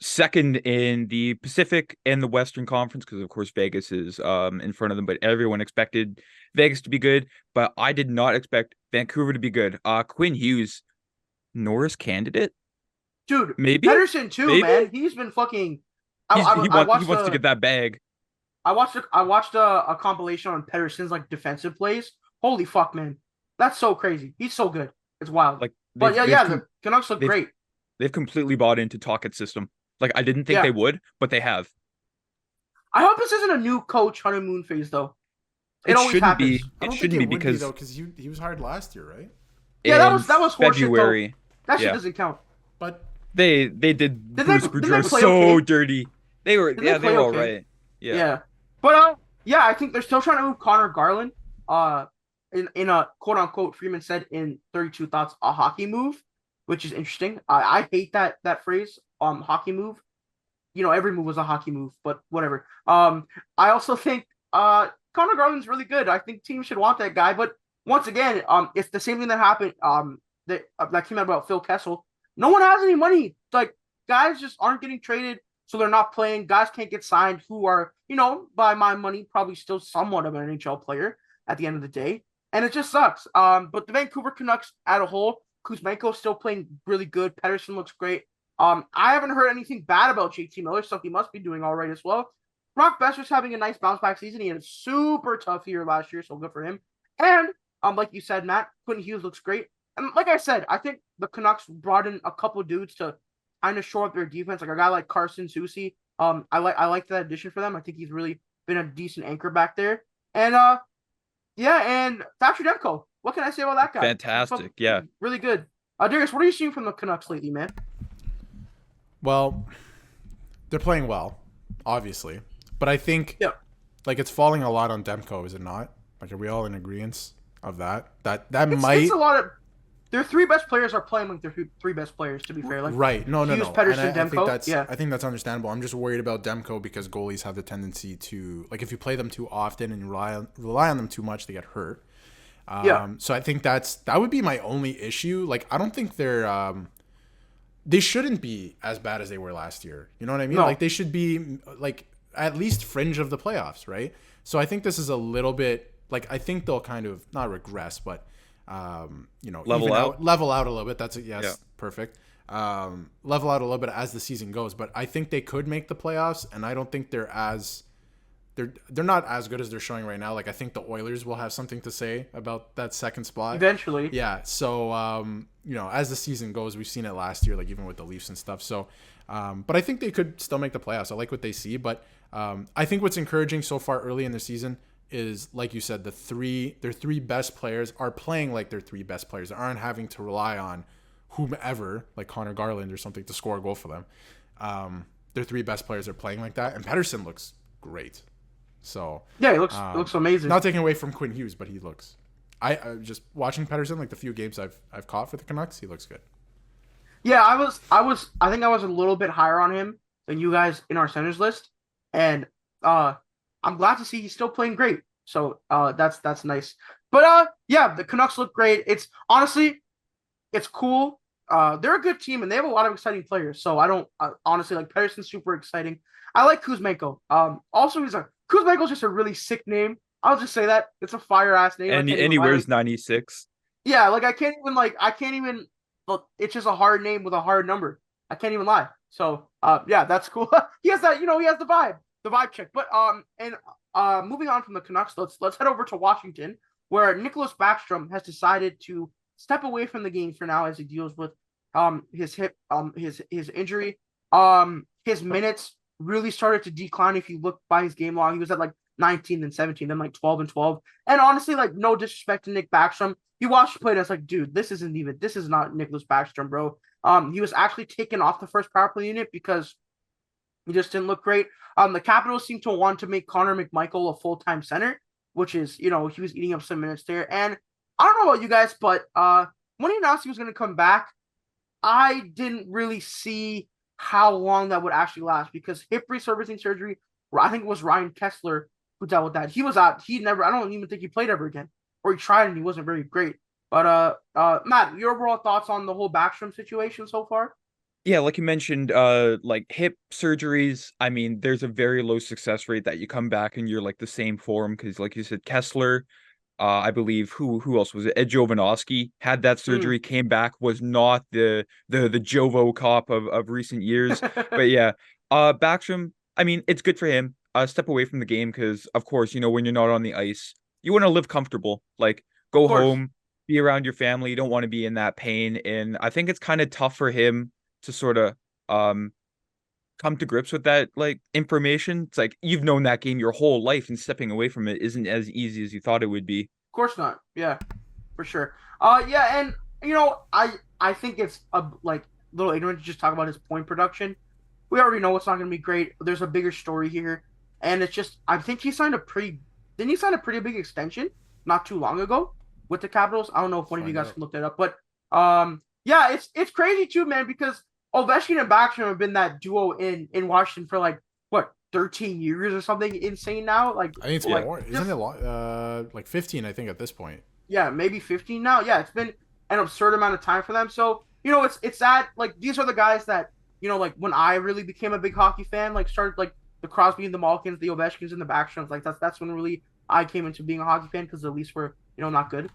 second in the Pacific and the Western Conference, because of course Vegas is in front of them, but everyone expected Vegas to be good, but I did not expect Vancouver to be good. Quinn Hughes, Norris candidate, Dude, maybe Pedersen too, maybe? man. He's been fucking. He wants to get that bag. I watched a compilation on Pedersen's like defensive plays. Holy fuck, man, that's so crazy. He's so good. It's wild. Like, but the Canucks look great. They've completely bought into Talkett's system. Like, I didn't think they would, but they have. I hope this isn't a new coach honeymoon phase, though. It always shouldn't happens. be. It shouldn't be because he was hired last year, right? Yeah, that was horseshit, February. That shit doesn't count. But they did Bruce didn't they Boudreau play so okay? dirty. They were Didn't they play were okay? all right. Yeah. But I think they're still trying to move Connor Garland. In a quote unquote, Freeman said in 32 Thoughts, a hockey move, which is interesting. I hate that phrase. Hockey move. You know, every move was a hockey move, but whatever. I also think Connor Garland's really good. I think teams should want that guy. But once again, it's the same thing that happened. That came out about Phil Kessel. No one has any money. Like, guys just aren't getting traded, so they're not playing. Guys can't get signed who are, by my money, probably still somewhat of an NHL player at the end of the day. And it just sucks. But the Vancouver Canucks as a whole, Kuzmenko's still playing really good. Pedersen looks great. I haven't heard anything bad about JT Miller, so he must be doing all right as well. Brock Besser's having a nice bounce back season. He had a super tough year last year, so good for him. And like you said, Matt, Quinn Hughes looks great. And like I said, I think the Canucks brought in a couple dudes to kind of shore up their defense, like a guy like Carson Soucy. I like that addition for them. I think he's really been a decent anchor back there. And and Thatcher Demko. What can I say about that guy? Fantastic, yeah. Really good. Darius, what are you seeing from the Canucks lately, man? Well, they're playing well, obviously. But I think it's falling a lot on Demko, is it not? Like, are we all in agreement of that? It's a lot of their three best players are playing like their three best players, to be fair. Like, right. No. Pedersen, Demko. I think that's understandable. I'm just worried about Demko because goalies have the tendency to, like, if you play them too often and you rely on them too much, they get hurt. So I think that would be my only issue. Like, I don't think they shouldn't be as bad as they were last year. You know what I mean? No. Like, they should be like at least fringe of the playoffs, right? So I think this is a little bit like, I think they'll kind of not regress, but level out a little bit. That's it. Yes. Yeah. Perfect. Level out a little bit as the season goes, but I think they could make the playoffs, and I don't think they're as they're not as good as they're showing right now. Like I think the Oilers will have something to say about that second spot eventually. Yeah. So as the season goes, we've seen it last year, like even with the Leafs and stuff. So, but I think they could still make the playoffs. I like what they see, but I think what's encouraging so far early in the season is, like you said, their three best players are playing like their three best players. They aren't having to rely on whomever, like Connor Garland or something, to score a goal for them. Their three best players are playing like that, and Pettersson looks great. So yeah, he looks amazing. Not taking away from Quinn Hughes, but he looks. I just watching Pettersson, like the few games I've caught for the Canucks, he looks good. Yeah, I think I was a little bit higher on him than you guys in our centers list, and I'm glad to see he's still playing great. So that's nice. But yeah, the Canucks look great. It's honestly, it's cool. They're a good team and they have a lot of exciting players. So I don't honestly like Pettersson's super exciting. I like Kuzmenko. Also Kuzmenko's just a really sick name. I'll just say that it's a fire ass name. And he wears 96. Yeah, like I can't even. Look, it's just a hard name with a hard number. I can't even lie. So yeah, that's cool. He has that. He has the vibe check. But moving on from the Canucks, let's head over to Washington, where Nicholas Backstrom has decided to step away from the game for now as he deals with his hip his injury. His minutes really started to decline. If you look by his game log, he was at like 19 and 17, then like 12 and 12. And honestly, like no disrespect to Nick Backstrom, you watch the play and it's like, dude, this is not Nicholas Backstrom, bro. He was actually taken off the first power play unit because he just didn't look great. The Capitals seem to want to make Connor McMichael a full-time center, which is, he was eating up some minutes there. And I don't know about you guys, but when he announced he was going to come back, I didn't really see how long that would actually last because hip resurfacing surgery, I think it was Ryan Kessler who dealt with that. He was out. I don't even think he played ever again. Or he tried and he wasn't very great. But Matt, your overall thoughts on the whole Backstrom situation so far? Yeah, like you mentioned, like hip surgeries, I mean, there's a very low success rate that you come back and you're like the same form because, like you said, Kessler, I believe who else was it? Ed Jovanovski had that surgery, came back, was not the Jovo cop of recent years. But yeah, Backstrom, I mean, it's good for him. Step away from the game because, of course, when you're not on the ice, you want to live comfortable. Like, go home, be around your family. You don't want to be in that pain. And I think it's kind of tough for him to sort of come to grips with that like information. It's like you've known that game your whole life and stepping away from it isn't as easy as you thought it would be. Of course not. Yeah, for sure. Yeah, and I think it's a little ignorant to just talk about his point production. We already know it's not going to be great. There's a bigger story here, and it's just I think he signed a pretty big extension not too long ago with the Capitals. I don't know if one of you guys can look that up, but yeah, it's crazy too, man, because Ovechkin and Backstrom have been that duo in Washington for like what 13 years or something insane now. Like I think it's more. Isn't it like 15? I think at this point. Yeah, maybe 15 now. Yeah, it's been an absurd amount of time for them. So it's that like these are the guys that like when I really became a big hockey fan, like started like the Crosby and the Malkins, the Ovechkins and the Backstroms. Like that's when really I came into being a hockey fan because the Leafs were not good.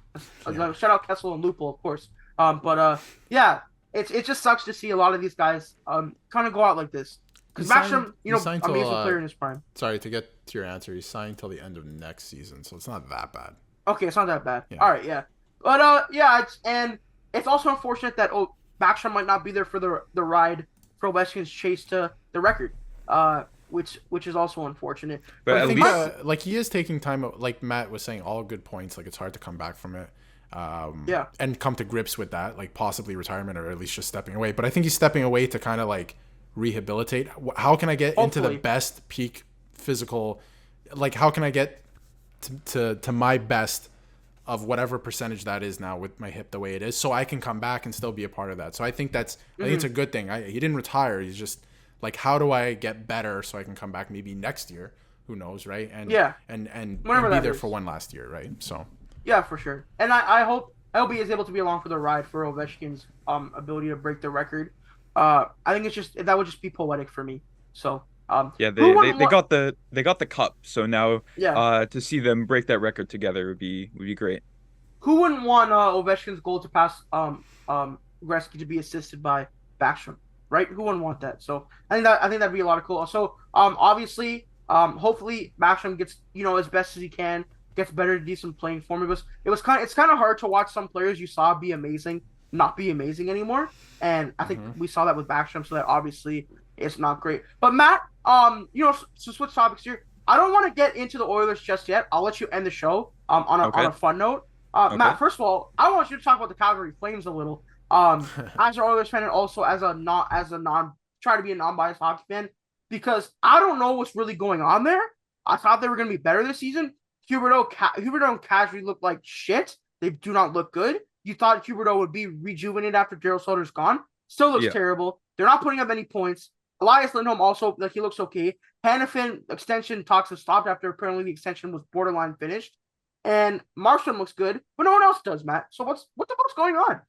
Yeah. Shout out Kessel and Lupul, of course. But yeah. It just sucks to see a lot of these guys kind of go out like this. Because Backstrom, amazing player in his prime. Sorry, to get to your answer, he's signed till the end of next season, so it's not that bad. Okay, it's not that bad. Yeah. All right, yeah. But yeah, it's also unfortunate that Backstrom might not be there for the ride for Ovechkin's chase to the record, which is also unfortunate. But I think like he is taking time. Like Matt was saying, all good points. Like it's hard to come back from it. And come to grips with that, like possibly retirement or at least just stepping away. But I think he's stepping away to kind of like rehabilitate. How can I get into the best peak physical? Like how can I get to my best of whatever percentage that is now with my hip the way it is, so I can come back and still be a part of that. So I think I think it's a good thing. He didn't retire. He's just like, how do I get better so I can come back maybe next year? Who knows, right? And and be there for one last year, right? So. Yeah, for sure. And I hope he is able to be along for the ride for Ovechkin's ability to break the record. I think that would just be poetic for me. So yeah, they got the cup. So now to see them break that record together would be great. Who wouldn't want Ovechkin's goal to pass Gretzky to be assisted by Backstrom, right? Who wouldn't want that? So I think that'd be a lot of cool. So obviously Hopefully Backstrom gets, as best as he can, gets better, decent playing form. It's kind of hard to watch some players you saw be amazing not be amazing anymore, and I think we saw that with Backstrom. So that obviously it's not great. But Matt, to switch topics here, I don't want to get into the Oilers just yet. I'll let you end the show on a fun note. Matt, first of all, I want you to talk about the Calgary Flames a little. As an Oilers fan and also as a non try to be a non-biased hockey fan, because I don't know what's really going on there. I thought they were going to be better this season. Huberdeau and Kadri look like shit. They do not look good. You thought Huberdeau would be rejuvenated after Daryl Sutter's gone. Still looks terrible. They're not putting up any points. Elias Lindholm also, he looks okay. Hanifin extension talks have stopped after apparently the extension was borderline finished. And Markstrom looks good, but no one else does, Matt. So what the fuck's going on?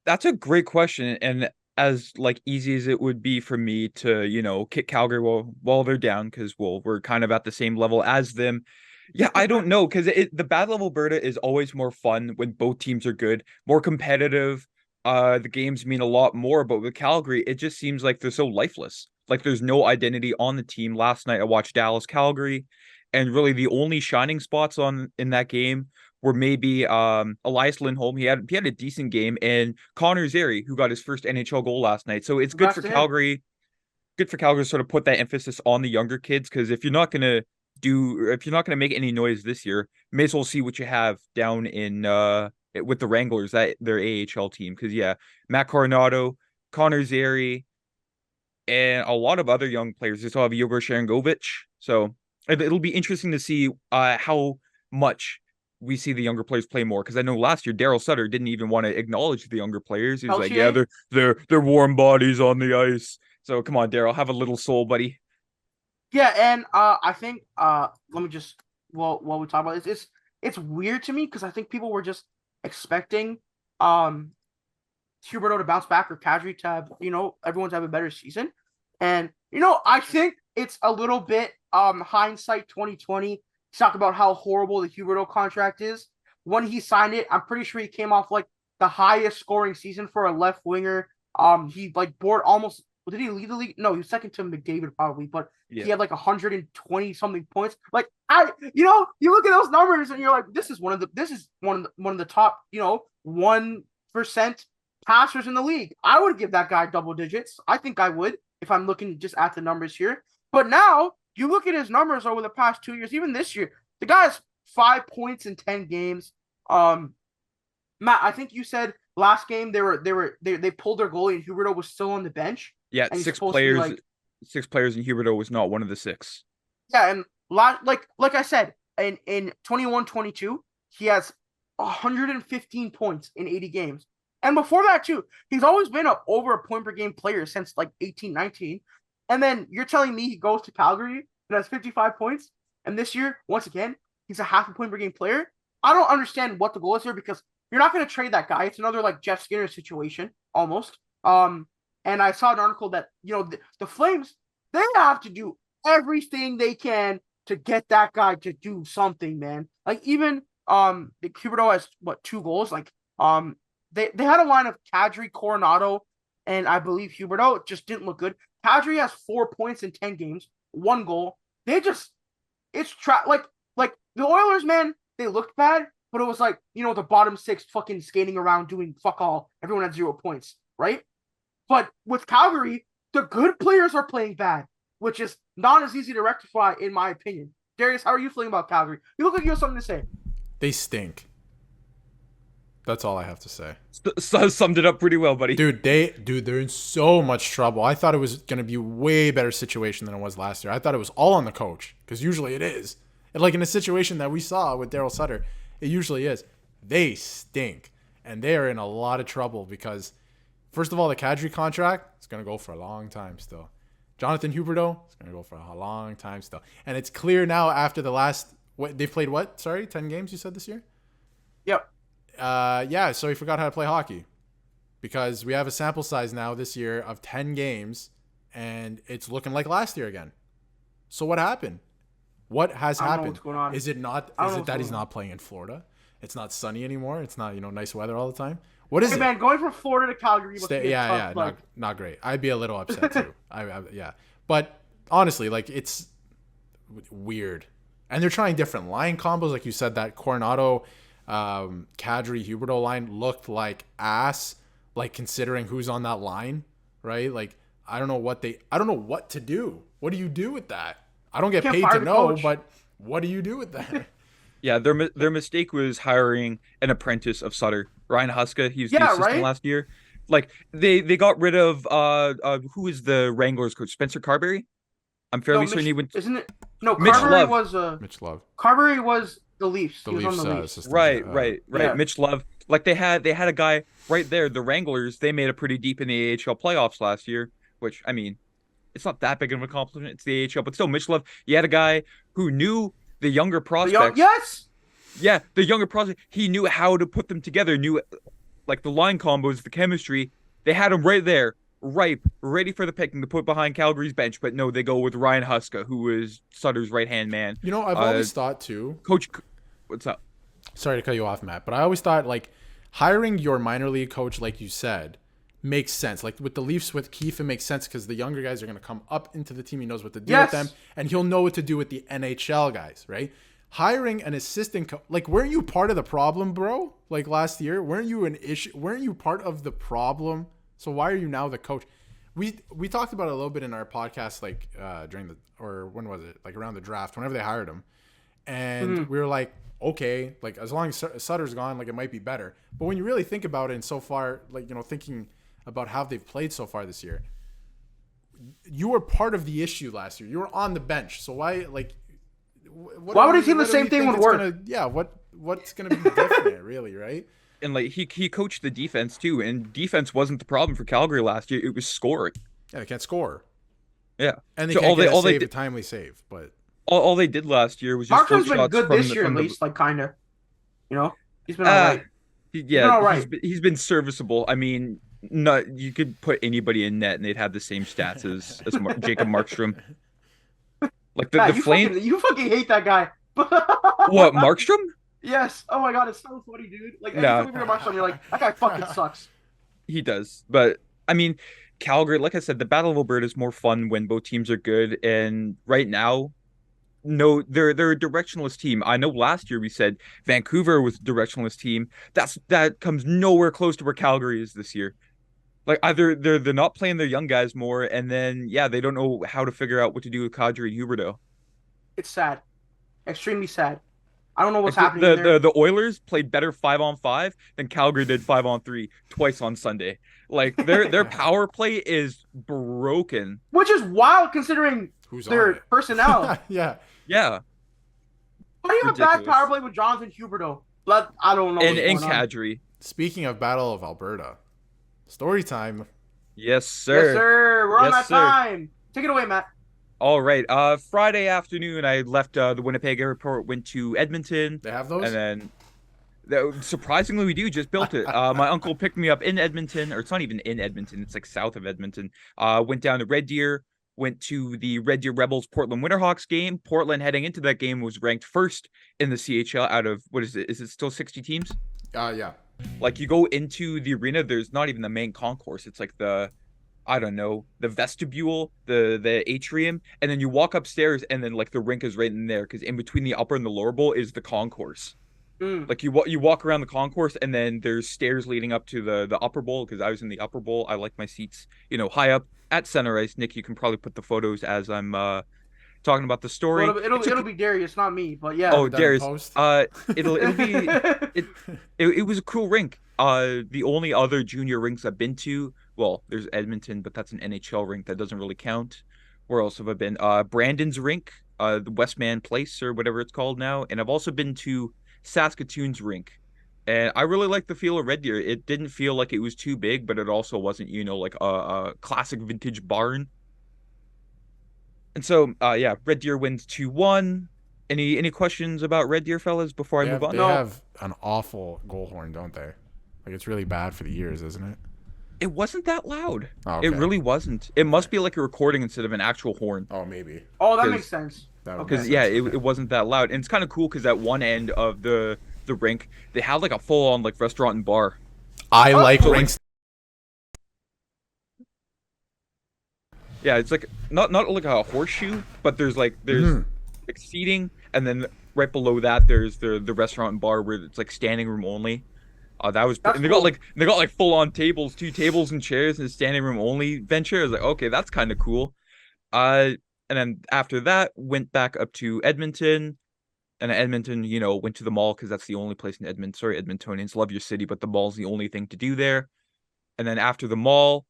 That's a great question, and as easy as it would be for me to kick Calgary while they're down, because we're kind of at the same level as them. Yeah, I don't know, because the Battle of Alberta is always more fun when both teams are good, more competitive. The games mean a lot more, but with Calgary, it just seems like they're so lifeless. Like there's no identity on the team. Last night I watched Dallas Calgary, and really the only shining spots in that game were maybe Elias Lindholm. He had a decent game, and Connor Zary, who got his first NHL goal last night. So it's good for Calgary. Good for Calgary to sort of put that emphasis on the younger kids, because if you're not gonna make any noise this year, may as well see what you have down in with the Wranglers, that their AHL team. Because Matt Coronado, Connor Zary, and a lot of other young players. They still have Yegor Sharangovich. So it'll be interesting to see how much we see the younger players play more, because I know last year Daryl Sutter didn't even want to acknowledge the younger players. He was like, "Yeah, they're warm bodies on the ice." So come on, Daryl, have a little soul, buddy. Yeah, and I think let me just while we talk about this, it's weird to me because I think people were just expecting Huberdeau to bounce back or Kadri to have everyone to have a better season, and I think it's a little bit hindsight 2020. Talk about how horrible the Huberdeau contract is. When he signed it, I'm pretty sure he came off the highest scoring season for a left winger. He bored almost. Did he lead the league? No, he was second to McDavid probably, but he had 120 something points. You look at those numbers and you're like, this is one of the top 1% passers in the league. I would give that guy double digits. I think I would if I'm looking just at the numbers here. But now you look at his numbers over the past 2 years, even this year, the guy's 5 points in 10 games. Matt, I think you said last game they pulled their goalie and Huberdeau was still on the bench. Yeah, six players. 6 players, and Huberdeau was not one of the 6. Yeah, and like I said, in 21-22, he has 115 points in 80 games. And before that too, he's always been over a point per game player since 18-19. And then you're telling me he goes to Calgary and has 55 points, and this year, once again, he's a half a point per game player. I don't understand what the goal is here, because you're not going to trade that guy. It's another Jeff Skinner situation almost. And I saw an article that the Flames, they have to do everything they can to get that guy to do something, man. Even Huberdeau has 2 goals. They had a line of Kadri, Coronado, and I believe Huberdeau. It just didn't look good. Kadri has 4 points in 10 games, 1 goal. The Oilers, man, they looked bad, but it was the bottom 6 fucking skating around doing fuck all. Everyone had 0 points, right? But with Calgary, the good players are playing bad, which is not as easy to rectify, in my opinion. Darius, how are you feeling about Calgary? You look like you have something to say. They stink. That's all I have to say. Summed it up pretty well, buddy. Dude, they're in so much trouble. I thought it was going to be a way better situation than it was last year. I thought it was all on the coach, because usually it is. And in a situation that we saw with Daryl Sutter, it usually is. They stink, and they are in a lot of trouble because, first of all, the Kadri contract is going to go for a long time still. Jonathan Huberdeau is going to go for a long time still. And it's clear now after the last they've played 10 games you said this year? Yep. So he forgot how to play hockey, because we have a sample size now this year of 10 games, and it's looking like last year again. So what happened? What has happened? What's going on. Is it that he's not playing in Florida? It's not sunny anymore. It's not nice weather all the time. What is it? Man, going from Florida to Calgary must be tough, not great. I'd be a little upset too. But honestly, it's weird. And they're trying different line combos, like you said. That Coronado, Kadri, Huberdeau line looked like ass. Like considering who's on that line, right? Like I don't know what to do. What do you do with that? I don't get paid to know, but what do you do with that? Yeah, their mistake was hiring an apprentice of Sutter, Ryan Huska. He was the assistant last year. Like they got rid of who is the Wranglers coach? Spencer Carberry. I'm fairly certain he went. Isn't it? No, Mitch Carberry Love. was Mitch Love. Carberry was the Leafs. The He was Leafs, on the Leafs. assistant, Right. Yeah. Mitch Love. Like they had a guy right there. The Wranglers, they made it pretty deep in the AHL playoffs last year, which I mean, it's not that big of an accomplishment. It's the AHL, but still, Mitch Love. You had a guy who knew the younger prospects. Yes. Yeah, the younger prospects. He knew how to put them together. Knew like the line combos, the chemistry. They had him right there, ripe, ready for the picking to put behind Calgary's bench. But no, they go with Ryan Huska, who is Sutter's right-hand man. You know, I've always thought too. Coach, what's up? Sorry to cut you off, Matt, but I always thought like hiring your minor league coach, like you said, makes sense. Like with the Leafs with Keefe, it makes sense because the younger guys are going to come up into the team. He knows what to do with them, and he'll know what to do with the NHL guys, right? Hiring an assistant like, weren't you part of the problem, bro? Like last year, weren't you an issue? Weren't you part of the problem? So why are you now the coach? We talked about it a little bit in our podcast, like when was it? Like around the draft, whenever they hired him, and we were like, okay, like as long as Sutter's gone, like it might be better. But when you really think about it, and so far, like thinking about how they've played so far this year, you were part of the issue last year. You were on the bench, so why like? Why would he think the same thing would work? What's gonna be different, really, right? And like he coached the defense too, and defense wasn't the problem for Calgary last year. It was scoring. Yeah, they can't score. Yeah, and they can't get a timely save. But all they did last year was just Markstrom's been good this year, at least, like kind of. He's been all right. He's been serviceable. I mean, you could put anybody in net and they'd have the same stats as Jacob Markstrom. Like the Flames, you fucking hate that guy. What, Markstrom? Yes. Oh my god, it's so funny, dude. Like anytime you hear Markstrom, you're like, that guy fucking sucks. He does, but I mean, Calgary, like I said, the Battle of Alberta is more fun when both teams are good, and right now, no, they're a directionless team. I know last year we said Vancouver was a directionless team. That comes nowhere close to where Calgary is this year. Like either they're not playing their young guys more, and then they don't know how to figure out what to do with Kadri and Huberdeau. It's sad, extremely sad. I don't know what's happening there. The Oilers played better 5-on-5 than Calgary did 5-on-3 twice on Sunday. Like their power play is broken, which is wild considering their personnel. Yeah. How do you have a bad power play with Jonathan Huberdeau? I don't know. And Kadri. Speaking of Battle of Alberta, story time. Yes, sir. Yes, sir. We're on that time. Take it away, Matt. All right. Friday afternoon, I left the Winnipeg airport, went to Edmonton. They have those? And then, surprisingly, we do. Just built it. My uncle picked me up in Edmonton, or it's not even in Edmonton. It's like south of Edmonton. Went down to Red Deer, went to the Red Deer Rebels Portland Winterhawks game. Portland, heading into that game, was ranked first in the CHL out of, what is it? Is it still 60 teams? Yeah. Like, you go into the arena, there's not even the main concourse. It's like the vestibule, the atrium, and then you walk upstairs, and then like the rink is right in there, because in between the upper and the lower bowl is the concourse. Like you walk around the concourse, and then there's stairs leading up to the upper bowl, because I was in the upper bowl. I like my seats, high up at center ice. Nick, you can probably put the photos as I'm talking about the story. Well, it'll be Darius, not me, but yeah. Oh, Darius. It'll be it was a cool rink. The only other junior rinks I've been to, well, there's Edmonton, but that's an NHL rink that doesn't really count. Where else have I been? Brandon's rink, the Westman Place or whatever it's called now, and I've also been to Saskatoon's rink. And I really like the feel of Red Deer. It didn't feel like it was too big, but it also wasn't, like a classic vintage barn. And so, Red Deer wins 2-1. Any questions about Red Deer, fellas, before I move on? They have an awful goal horn, don't they? Like, it's really bad for the ears, isn't it? It wasn't that loud. Oh, okay. It really wasn't. It must be like a recording instead of an actual horn. Oh, maybe. Oh, that makes sense. Because, it wasn't that loud. And it's kind of cool because at one end of the rink, they had like a full-on like restaurant and bar. I like rinks. Yeah, it's like not like a horseshoe, but there's like seating, and then right below that there's the restaurant and bar where it's like standing room only. That was That's and cool. they got like full on tables, 2 tables and chairs, and a standing room only venture. I was like, okay, that's kind of cool. And then after that, went back up to Edmonton, and Edmonton, went to the mall because that's the only place in Edmonton. Sorry, Edmontonians, love your city, but the mall's the only thing to do there. And then after the mall,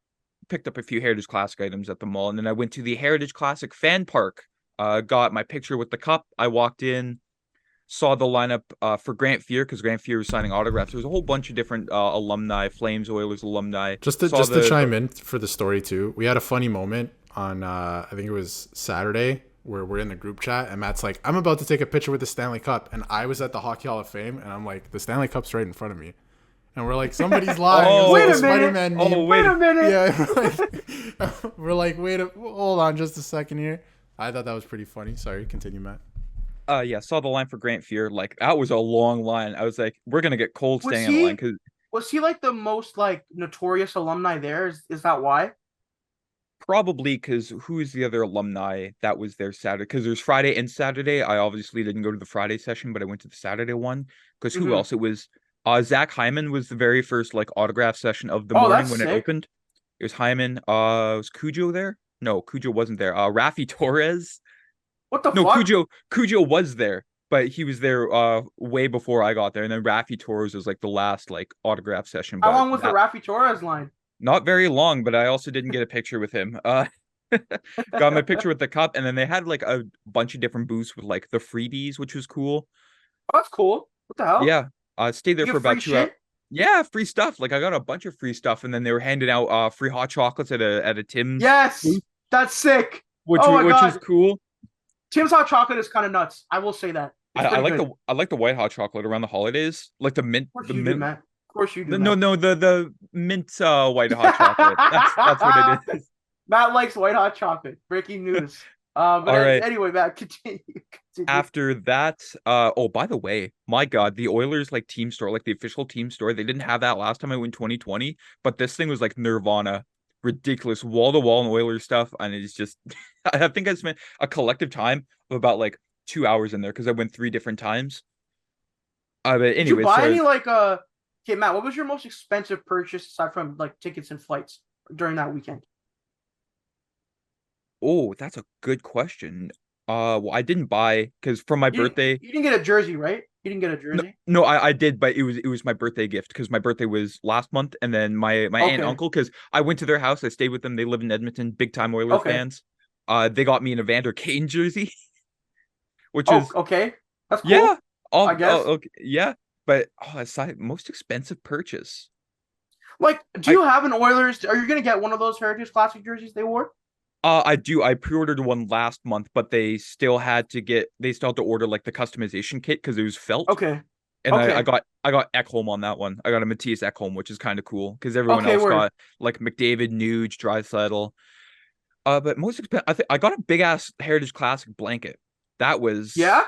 picked up a few Heritage Classic items at the mall, and then I went to the Heritage Classic fan park. Got my picture with the cup. I walked in, saw the lineup for Grant Fuhr because Grant Fuhr was signing autographs. There's a whole bunch of different alumni, Flames, Oilers alumni. Just to chime in for the story too, we had a funny moment on I think it was Saturday where we're in the group chat and Matt's like, I'm about to take a picture with the Stanley Cup, and I was at the Hockey Hall of Fame and I'm like, the Stanley Cup's right in front of me. And we're like, somebody's lying. Oh, wait like a minute. Spider-Man meme. Oh, wait a minute. Yeah, we're like, hold on just a second here. I thought that was pretty funny. Sorry, continue, Matt. Yeah, saw the line for Grant Fuhr. Like, that was a long line. I was like, we're gonna get cold staying on the line because Was he like the most like notorious alumni there? Is that why? probably because who's the other alumni that was there Saturday? Because there's Friday and Saturday. I obviously didn't go to the Friday session, but I went to the Saturday one. Because who else? It was Zach Hyman was the very first like autograph session of the morning when it opened. It was Hyman. Was Cujo there? No, Cujo wasn't there. Rafi Torres. What the No, fuck? Cujo was there, but he was there way before I got there. And then Rafi Torres was like the last like autograph session. How But long was the Rafi Torres line? not very long, but I also didn't get a picture with him. Got my picture with the cup, and then they had like a bunch of different booths with like the freebies, which was cool. Oh, that's cool. What the hell? Yeah, I stayed there You for get free about 2 hours. shit? Yeah, free stuff. Like I got a bunch of free stuff, and then they were handing out free hot chocolates at a Tim's. Yes, booth, that's sick. which Oh my which God. is cool. Tim's hot chocolate is kind of nuts. I will say that. It's I pretty like good. I like the white hot chocolate around the holidays, like the mint. Of course The you do, mint. Matt. Of course you do. No, the mint white hot chocolate. That's what it is. Matt likes white hot chocolate. Breaking news. But All right. anyway, Matt, continue. After that, oh, by the way, my God, the Oilers like team store, like the official team store, they didn't have that last time I went 2020, but this thing was like Nirvana, ridiculous, wall to wall and Oilers stuff, and it's just, I think I spent a collective time of about like 2 hours in there because I went 3 different times. But Did anyway, you buy so any like Okay, Matt, what was your most expensive purchase aside from like tickets and flights during that weekend? oh, that's a good question. Well, I didn't buy because for my birthday. You didn't get a jersey, right? You didn't get a jersey. No, I did, but it was my birthday gift because my birthday was last month, and then my aunt and uncle, because I went to their house, I stayed with them. They live in Edmonton, big time Oilers fans. They got me an Evander Kane jersey, which is okay. That's cool. yeah, I guess. okay, yeah, but aside most expensive purchase. Like, do you have an Oilers? Are you gonna get one of those Heritage Classic jerseys they wore? I do. I pre-ordered one last month, but they still had to order like the customization kit because it was felt. Okay. And Okay. I got Ekholm on that one. I got a Matthias Ekholm, which is kind of cool because everyone else got like McDavid, Nuge, Draisaitl. But most expensive, I got a big ass Heritage Classic blanket. That was Yeah.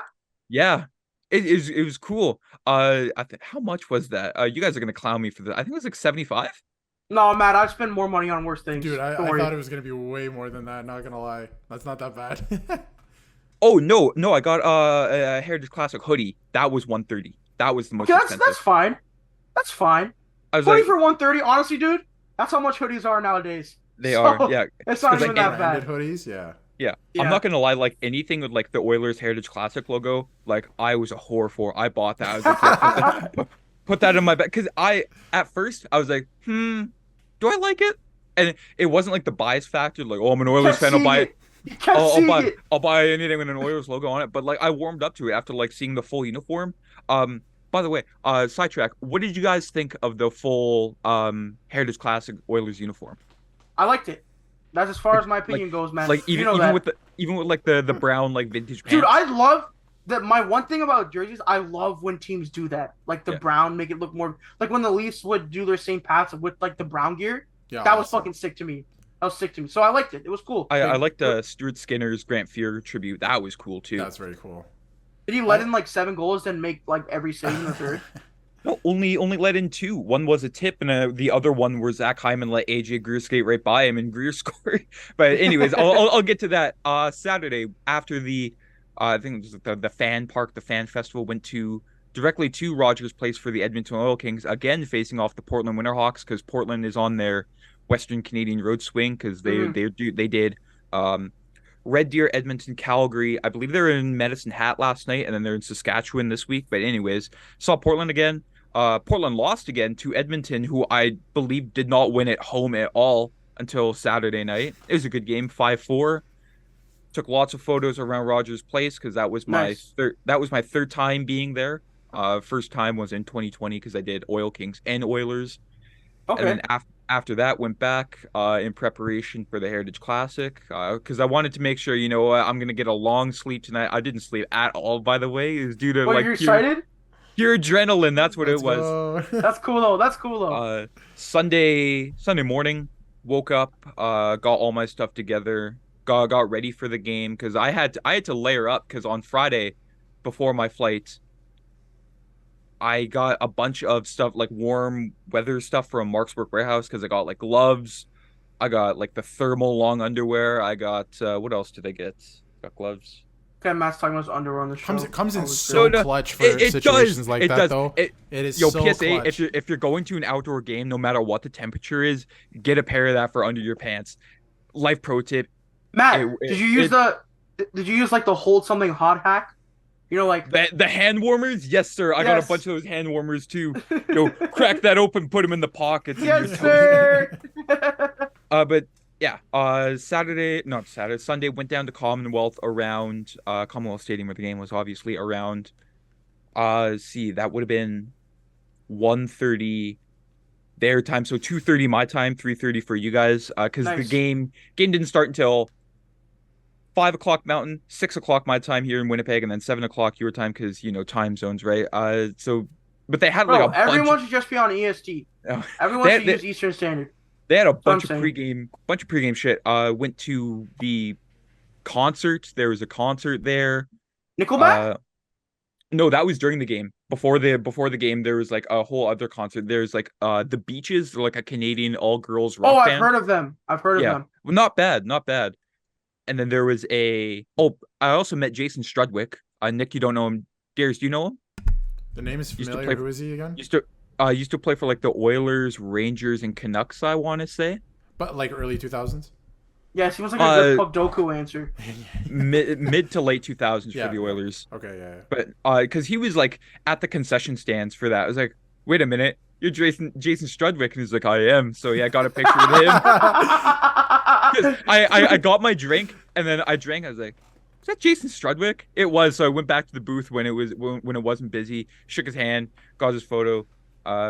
It was cool. How much was that? You guys are gonna clown me for that. I think it was like 75. No, Matt, I've spent more money on worse things. Dude, I Don't worry. thought it was gonna be way more than that. Not gonna lie, that's not that bad. Oh no, I got a Heritage Classic hoodie. That was 130. That was the most expensive. That's fine. That's fine. I was 20 like, for 130. Honestly, dude, that's how much hoodies are nowadays. they are, yeah. It's not even that Branded bad. hoodies, yeah. Yeah, I'm not gonna lie. Like anything with like the Oilers Heritage Classic logo, like I was a whore for. I bought that. I was like, put that in my bag because at first I was like, do I like it? And it wasn't like the bias factor, like, oh, I'm an Oilers fan. I'll buy it. I'll buy anything with an Oilers logo on it. But like I warmed up to it after like seeing the full uniform. By the way, sidetrack. What did you guys think of the full Heritage Classic Oilers uniform? I liked it. That's as far as my opinion goes, man. Like even with like the brown like vintage pants. Dude, I love that. My one thing about jerseys, I love when teams do that. Like the brown, make it look more like when the Leafs would do their same paths with like the brown gear. Yeah, that was fucking sick to me. That was sick to me. So I liked it. It was cool. I liked Stuart Skinner's Grant Fuhr tribute. That was cool too. That's very cool. Did he let in like 7 goals, then make like every save in the third? No, only let in 2. One was a tip, and the other one where Zach Hyman let AJ Greer skate right by him, and Greer scored. But anyways, I'll get to that. Saturday after the I think it was the fan park, the fan festival, went to directly to Rogers Place for the Edmonton Oil Kings, again facing off the Portland Winterhawks because Portland is on their Western Canadian road swing because Mhm. they did um, Red Deer, Edmonton, Calgary. I believe they're in Medicine Hat last night, and then they're in Saskatchewan this week. But anyways, saw Portland again. Portland lost again to Edmonton, who I believe did not win at home at all until Saturday night. It was a good game, 5-4. Took lots of photos around Rogers Place because Nice. that was my third time being there. First time was in 2020 because I did Oil Kings and Oilers, and then Okay. after that went back in preparation for the Heritage Classic because I wanted to make sure I'm gonna get a long sleep tonight. I didn't sleep at all, by the way. It was due to Well, like you're excited? pure adrenaline. That's what it Let's was. go. That's cool though. That's cool though. Uh, Sunday morning, woke up, got all my stuff together, got ready for the game because I had to layer up because on Friday, before my flight, I got a bunch of stuff like warm weather stuff from Mark's Work Warehouse because I got like gloves, I got like the thermal long underwear, I got what else did I get? Got gloves. Okay, Matt's talking about his underwear on the show. Comes in Always so good. No, clutch for it does. situations like It that, does. though. It is Yo, so PSA, clutch. if you're going to an outdoor game, no matter what the temperature is, get a pair of that for under your pants. Life pro tip. Matt, It, did it, you use it the did you use like the hold something hot hack? You know, like the hand warmers, yes, sir. I got a bunch yes. of those hand warmers too. Yo, crack that open, put them in the pockets, and you're Yes, toast. sir. But yeah, not Saturday, Sunday went down to Commonwealth around Commonwealth Stadium where the game was obviously around. See, that would have been 1:30 their time, so 2:30 my time, 3:30 for you guys. Because the Nice. game didn't start until 5 o'clock Mountain, 6 o'clock my time here in Winnipeg, and then 7 o'clock your time because time zones, right? But they had like Bro, a bunch everyone should just be on EST. of Everyone they, should they use Eastern Standard. they had a That's what I'm bunch of saying. pregame shit. Went to the concert. There was a concert there. Nickelback? Uh, no, that was during the game. Before the game, there was like a whole other concert. There's like the Beaches, like a Canadian all girls Oh, rock I've band. heard of them. I've heard of Yeah, them. well, not bad, not bad. And then there was I also met Jason Strudwick. Nick, you don't know him. Darius, do you know him? The name is Used to familiar. play Who is he again? used to play for like the Oilers, Rangers, and Canucks, I want to say. But like early 2000s. Yeah, seems like a good Uh, Doku answer. mid to late 2000s Yeah. for the Oilers. Okay, yeah. But because he was like at the concession stands for that. I was like, wait a minute, you're Jason Strudwick, and he's like, I am. So yeah, I got a picture with him. 'Cause I got my drink and then I drank. I was like, is that Jason Strudwick? It was. So I went back to the booth when it wasn't busy. Shook his hand, got his photo.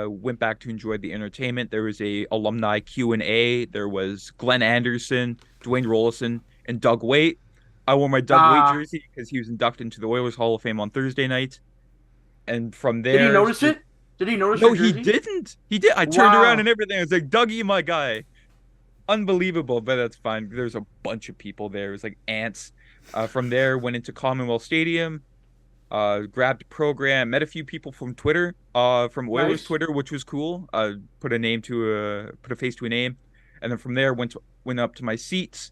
Went back to enjoy the entertainment. There was a alumni Q&A. There was Glenn Anderson, Dwayne Rollison, and Doug Waite. I wore my Doug Waite jersey because he was inducted into the Oilers Hall of Fame on Thursday night. And from Did he there, notice it? Did he notice no, your he jersey? didn't. He did. I turned Wow. around and everything. I was like, Dougie, my guy. Unbelievable, but that's fine. There's a bunch of people there. It was like ants. From there, went into Commonwealth Stadium, grabbed a program, met a few people from Twitter, from Oilers Nice. Twitter, which was cool. Put a face to a name, and then from there went up to my seats.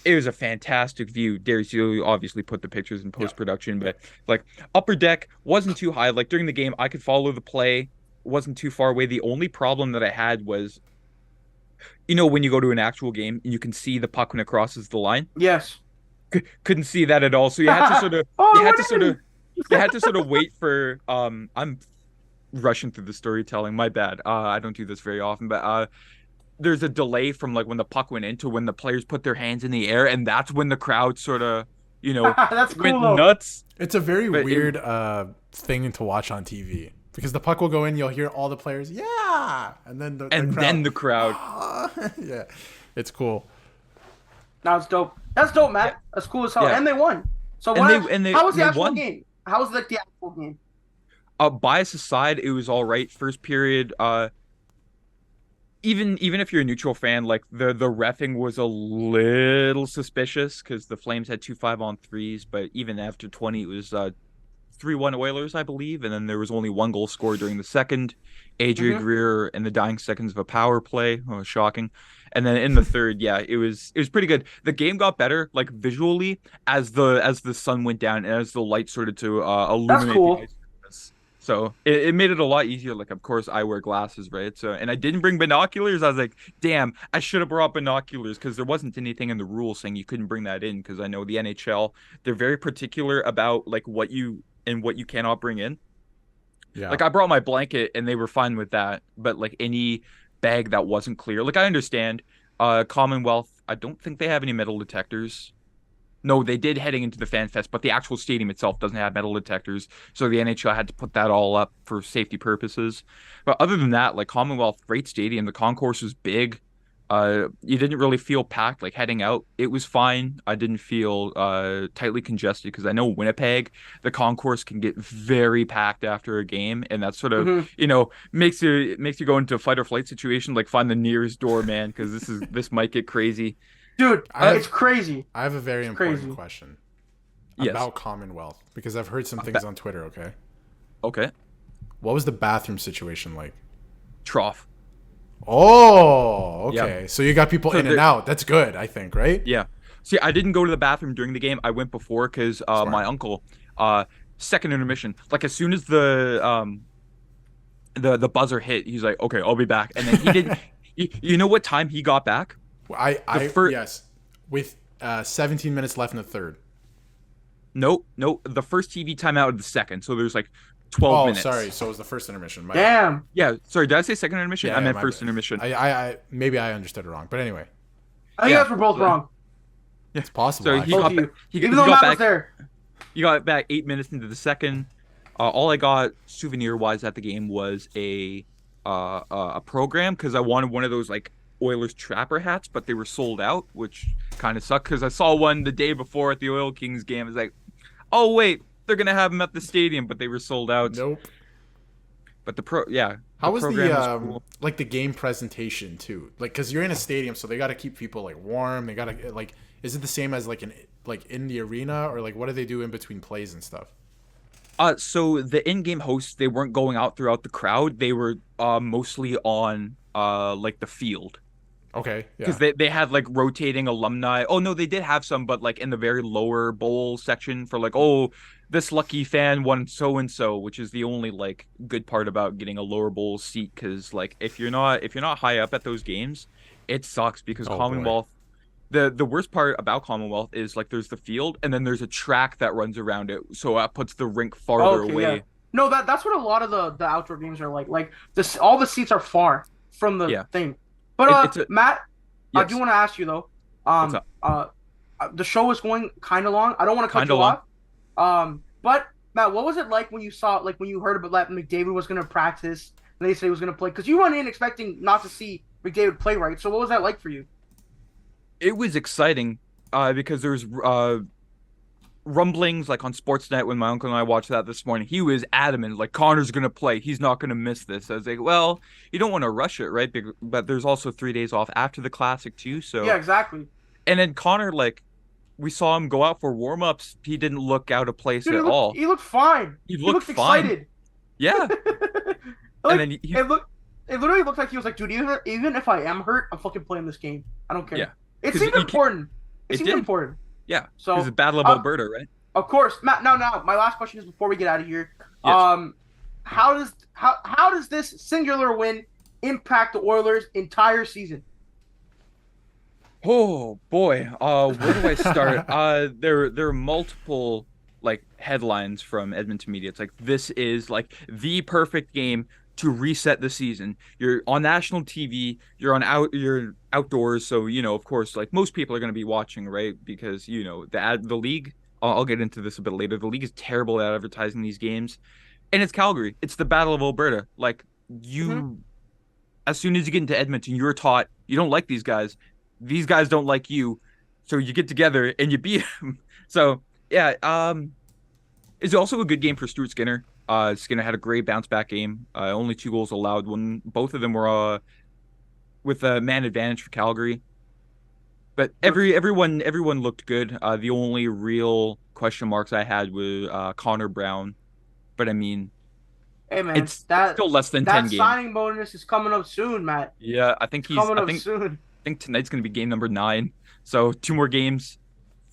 It was a fantastic view. Darius, you obviously put the pictures in post production, but like upper deck wasn't too high. Like during the game, I could follow the play, wasn't too far away. The only problem that I had was, when you go to an actual game and you can see the puck when it crosses the line, Yes. couldn't see that at all. So you had to sort of, Oh, you had what to sort of, happened? you had to sort of wait for. I'm rushing through the storytelling. My bad. I don't do this very often, but there's a delay from like when the puck went in to when the players put their hands in the air, and that's when the crowd sort of, That's went cool though. nuts. It's a very But weird thing to watch on TV because the puck will go in, you'll hear all the players, yeah, and then the And crowd, then the crowd. yeah, it's cool. That's dope. That's dope, Matt. That's cool as hell. Yeah. And they won. So how was the actual game? How was like the actual game? Bias aside, it was all right. First period, even if you're a neutral fan, like the reffing was a little suspicious because the Flames had 2 5-on-3s, but even after 20, it was 3-1 Oilers, I believe, and then there was only one goal scored during the second. Adrian Greer in the dying seconds of a power play. Oh, shocking. And then in the third, yeah, it was pretty good. The game got better, like visually, as the sun went down and as the light started to That's illuminate cool. the ice surface. So it made it a lot easier. Like, of course, I wear glasses, right? So, and I didn't bring binoculars. I was like, damn, I should have brought binoculars because there wasn't anything in the rules saying you couldn't bring that in. Because I know the NHL, they're very particular about like what you cannot bring in. Yeah. Like I brought my blanket and they were fine with that, but like any bag that wasn't clear, like I understand, Commonwealth, I don't think they have any metal detectors. No, they did heading into the Fan Fest, but the actual stadium itself doesn't have metal detectors, so the NHL had to put that all up for safety purposes. But other than that, like Commonwealth, great stadium, the concourse was big. You didn't really feel packed like heading out. It was fine. I didn't feel tightly congested because I know Winnipeg, the concourse can get very packed after a game, and that sort of makes you go into a fight or flight situation. Like find the nearest door, man, because this might get crazy. Dude, it's crazy. I have a very important question about Commonwealth because I've heard some things on Twitter. Okay. What was the bathroom situation like? Trough. Oh, okay. Yeah. So you got people in and out. That's good, I think, right? Yeah. See, I didn't go to the bathroom during the game. I went before because my uncle, second intermission, like as soon as the buzzer hit, he's like, "Okay, I'll be back." And then he didn't. You know what time he got back? Yes, with 17 minutes left in the third. No, the first TV timeout of the second. So there's like 12 minutes. Oh, sorry. So it was the first intermission. Damn. Yeah, sorry. Did I say second intermission? Yeah, I meant first intermission. I maybe I understood it wrong, but anyway. I think you guys were both wrong. Yeah, it's possible. So even though Matt was there. You got back 8 minutes into the second. All I got souvenir-wise at the game was a program because I wanted one of those like Oilers trapper hats, but they were sold out, which kind of sucked because I saw one the day before at the Oil Kings game. I was like, oh wait, they're gonna have them at the stadium, but they were sold out. Nope. But how was cool. like the game presentation too? Like, because you're in a stadium, so they got to keep people like warm. They got to like, is it the same as like in the arena, or like what do they do in between plays and stuff? So the in-game hosts, they weren't going out throughout the crowd. They were mostly on like the field. Okay. Yeah. Because they had like rotating alumni. Oh no, they did have some, but like in the very lower bowl section for like, oh, this lucky fan won so and so, which is the only like good part about getting a lower bowl seat. Because like if you're not high up at those games, it sucks because Commonwealth. Boy. The worst part about Commonwealth is like there's the field and then there's a track that runs around it, so that puts the rink farther away. Yeah. No, that's what a lot of the outdoor games are like. Like this, all the seats are far from the thing. But Matt, yes. I do want to ask you though. The show is going kind of long. I don't want to cut you off. But Matt, what was it like when you heard about that McDavid was going to practice and they said he was going to play? Because you went in expecting not to see McDavid play, right? So what was that like for you? It was exciting because there's rumblings like on Sportsnet when my uncle and I watched that this morning. He was adamant, like Connor's going to play. He's not going to miss this. I was like, well, you don't want to rush it, right? But there's also 3 days off after the Classic too. So yeah, exactly. And then Connor, like, we saw him go out for warm-ups. He didn't look out of place at all. He looked fine. He looked fine. Excited. Yeah. And then it literally looked like he was like, dude, even if I am hurt, I'm fucking playing this game. I don't care. Yeah. It seemed important. It seemed important. Yeah. So it's the Battle of Alberta, right? Of course, Matt. Now, my last question is before we get out of here. Yes. How does this singular win impact the Oilers' entire season? Oh boy, where do I start? There are multiple like headlines from Edmonton media. It's like this is like the perfect game to reset the season. You're on national TV. You're outdoors, so of course, like most people are going to be watching, right? Because the league. I'll get into this a bit later. The league is terrible at advertising these games, and it's Calgary. It's the Battle of Alberta. Like as soon as you get into Edmonton, you're taught you don't like these guys. These guys don't like you, so you get together and you beat them. So yeah, it's also a good game for Stuart Skinner. Skinner had a great bounce back game. Only 2 goals allowed. Both of them were with a man advantage for Calgary. But everyone looked good. The only real question marks I had was Connor Brown. but I mean, Hey man, it's still less than 10 that games. signing bonus is coming up soon, Matt. Yeah, I think It's coming up I soon. think tonight's gonna be game number 9. So 2 more games.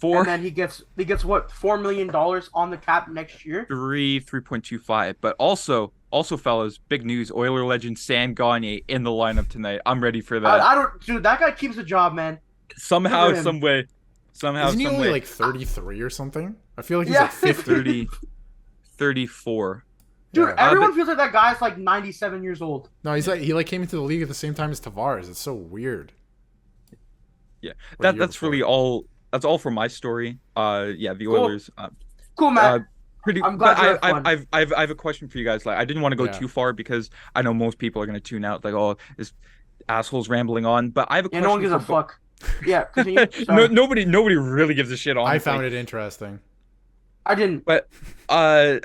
And 4, then he gets what, $4 million on the cap next year. 3.25. But also fellas, big news. Oiler legend Sam Gagner in the lineup tonight. I'm ready for that. I don't, dude. That guy keeps a job, man. Somehow, Good for him. some way. Somehow, Isn't he some only way. like 33 or something? I feel like he's Yeah. like 50. 30, 34. Dude, Yeah. everyone feels like that guy's like 97 years old. No, he came into the league at the same time as Tavares. It's so weird. Yeah, Or the year that's before. really all. That's all for my story. Yeah, the Cool. Oilers. Cool, Matt. Pretty. I'm glad But you had fun. I have a question for you guys. Like, I didn't want to go Yeah. too far because I know most people are gonna tune out. Like, oh, this asshole's rambling on. But I have a Yeah, question. no one gives a for fuck. Yeah, continue. no, Sorry. nobody really gives a shit on. I found it interesting. I didn't. But uh,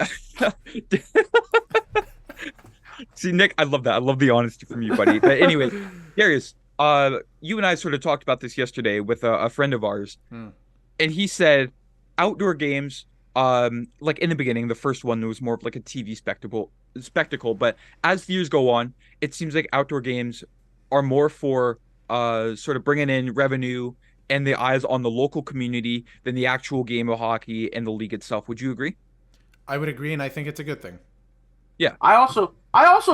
see, Nick, I love that. I love the honesty from you, buddy. But anyway, Darius, you and I sort of talked about this yesterday with a friend of ours, and he said outdoor games, like in the beginning, the first one was more of like a TV spectacle. But as the years go on, it seems like outdoor games are more for sort of bringing in revenue and the eyes on the local community than the actual game of hockey and the league itself. Would you agree? I would agree, and I think it's a good thing. I also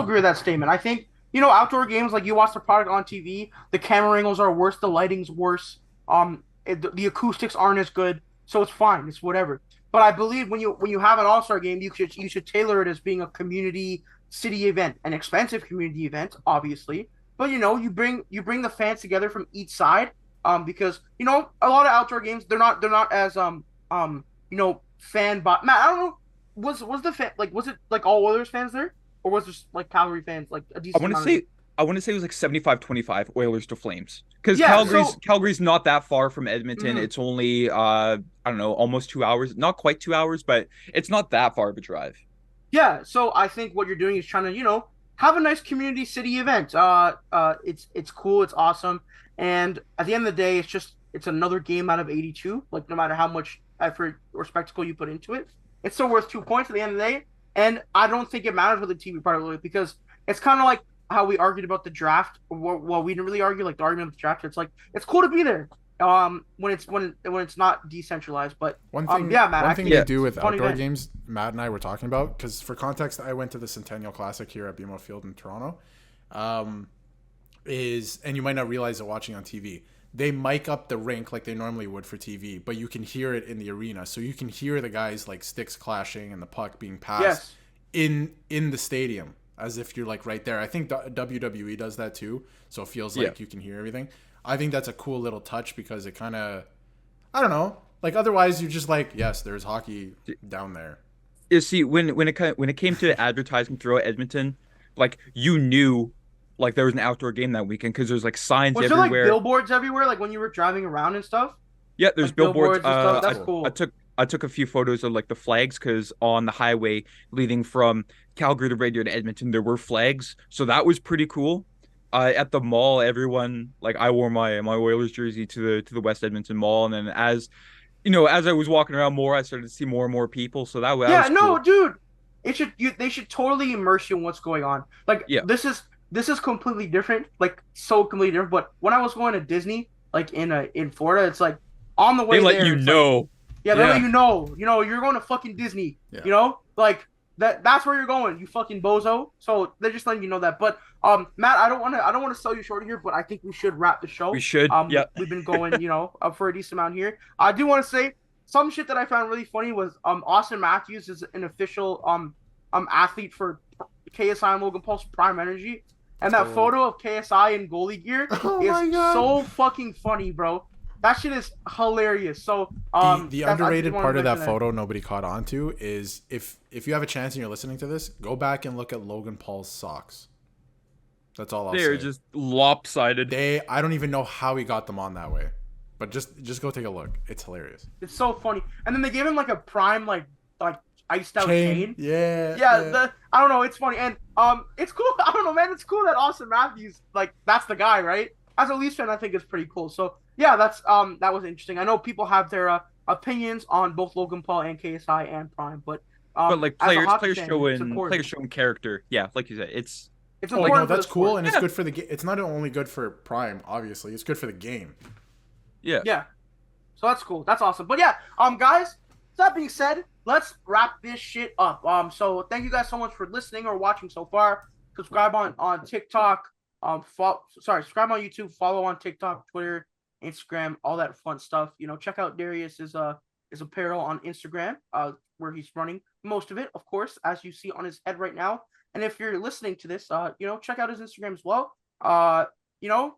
agree with that statement. I think, outdoor games, like, you watch the product on TV, the camera angles are worse, the lighting's worse, the acoustics aren't as good, so it's fine, it's whatever. But I believe when you have an all-star game, you should tailor it as being a community city event, an expensive community event, obviously. But you bring the fans together from each side, because a lot of outdoor games, they're not as fan bot. Matt, I don't know. Was the fan, like, was it like all Oilers fans there, or was there like Calgary fans, like a decent? I want to say it was like 75-25 Oilers to Flames, because Yeah, Calgary's not that far from Edmonton. Mhm. It's only I don't know, almost 2 hours, not quite 2 hours, but it's not that far of a drive. Yeah, so I think what you're doing is trying to have a nice community city event. It's cool, it's awesome, and at the end of the day, it's another game out of 82. Like, no matter how much effort or spectacle you put into it, it's still worth 2 points at the end of the day. And I don't think it matters with the TV part of it, because it's kind of like how we argued about the draft. Well, we didn't really argue like the argument of the draft. It's like, it's cool to be there. When it's not decentralized. But One thing, yeah, Matt, one thing yeah, to do with funny outdoor event. games, Matt and I were talking about, because for context, I went to the Centennial Classic here at BMO Field in Toronto. And you might not realize it watching on TV. They mic up the rink like they normally would for TV, but you can hear it in the arena. So you can hear the guys like sticks clashing and the puck being passed in the stadium as if you're like right there. I think WWE does that too, so it feels like you can hear everything. I think that's a cool little touch, because it kind of, I don't know, like otherwise you're just like, yes, there's hockey down there. You see, when it came to advertising throughout Edmonton, like, you knew like there was an outdoor game that weekend, because there's like signs Was there like everywhere. billboards everywhere, like when you were driving around and stuff? Yeah, there's Like billboards. billboards and stuff? That's cool. I took a few photos of like the flags, because on the highway leading from Calgary to Red Deer to Edmonton, there were flags, so that was pretty cool. At the mall, everyone, like, I wore my Oilers jersey to the West Edmonton Mall, and then as I was walking around more, I started to see more and more people. So that was cool. Dude, they should totally immerse you in what's going on. Like, this is completely different, like, so completely different. But when I was going to Disney, like in Florida, it's like on the way They let there, you it's know. like, they let you know, you're going to fucking Disney, like that's where you're going, you fucking bozo. So they're just letting you know that. But Matt, I don't want to sell you short here, but I think we should wrap the show. We should. We've been going, up for a decent amount here. I do want to say some shit that I found really funny was Auston Matthews is an official athlete for KSI and Logan Paul's Prime Energy. And that photo of KSI in goalie gear is so fucking funny, bro. That shit is hilarious. So the underrated part of that photo nobody caught on to is, if you have a chance and you're listening to this, go back and look at Logan Paul's socks. That's all I'll say. They're just lopsided. I don't even know how he got them on that way, but just go take a look. It's hilarious. It's so funny. And then they gave him like a prime like iced out chain. Yeah. I don't know. It's funny, and it's cool. I don't know, man. It's cool that Auston Matthews, like, that's the guy, right? As a Leafs fan, I think it's pretty cool. So yeah, that was interesting. I know people have their opinions on both Logan Paul and KSI and Prime, but But like as a players, hockey fan, it's important. players showing character. Yeah, like you said, it's important. No, that's for the cool, sport. and it's good for the game. It's not only good for Prime, obviously. It's good for the game. yeah. Yeah. So that's cool. That's awesome. But yeah, guys, that being said, let's wrap this shit up. So thank you guys so much for listening or watching so far. Subscribe on TikTok. Subscribe on YouTube. Follow on TikTok, Twitter, Instagram, all that fun stuff. Check out Darius's apparel on Instagram, where he's running most of it, of course, as you see on his head right now. And if you're listening to this, check out his Instagram as well. I don't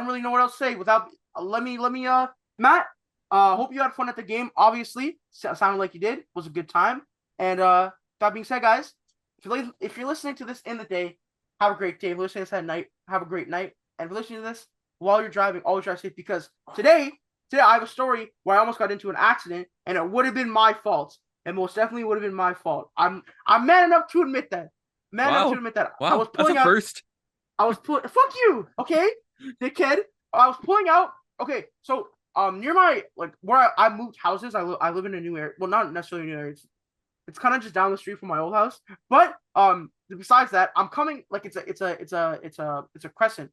really know what else to say without. Let me, Matt. Hope you had fun at the game. Obviously, sounded like you did. It was a good time. And that being said, guys, if you're listening to this in the day, have a great day. If you're listening to this at night, have a great night. And if you're listening to this while you're driving, always drive safe, because today I have a story where I almost got into an accident, and it would have been my fault. It most definitely would have been my fault. I'm man enough to admit that. Wow, I was pulling that's a out. first. Fuck you, okay, dickhead. I was pulling out. Okay, so near my where I moved houses. I live in a new area. Well, not necessarily a new area. It's kind of just down the street from my old house. But besides that, I'm coming it's a crescent,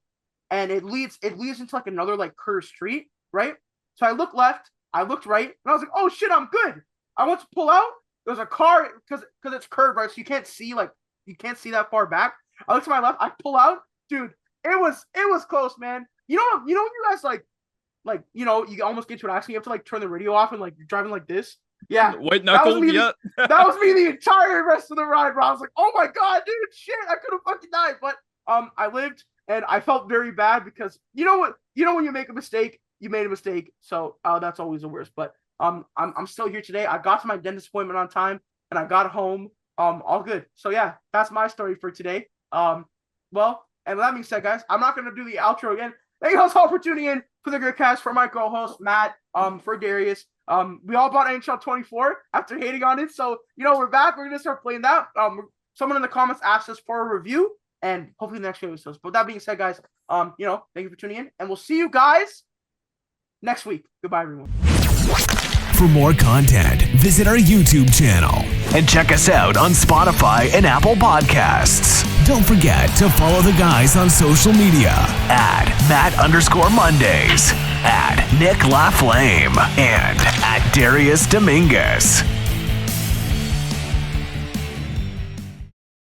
and it leads into like another like curved street, right? So I looked left, I looked right, and I was like, oh shit, I'm good. I went to pull out. There's a car because it's curved, right? So you can't see that far back. I look to my left, I pull out, dude. It was close, man. You guys you almost get to an accident. You have to like turn the radio off and like you're driving like this. Yeah, White knuckle. Yeah, that was me the entire rest of the ride, bro. I was like, oh my god, dude, shit, I could have fucking died, but I lived, and I felt very bad because when you make a mistake, you made a mistake. So that's always the worst. But I'm still here today. I got to my dentist appointment on time, and I got home all good. So yeah, that's my story for today. Well, and with that being said, guys, I'm not gonna do the outro again. Thank you guys all for tuning in for the Gritcast. For my co-host Matt, for Darius. We all bought NHL 24 after hating on it, so we're back. We're gonna start playing that. Someone in the comments asked us for a review, and hopefully the next few episodes. But that being said, guys, thank you for tuning in, and we'll see you guys next week. Goodbye, everyone. For more content, visit our YouTube channel and check us out on Spotify and Apple Podcasts. Don't forget to follow the guys on social media at Matt_Mondays, at Nick LaFlame, and at Darius Dominguez.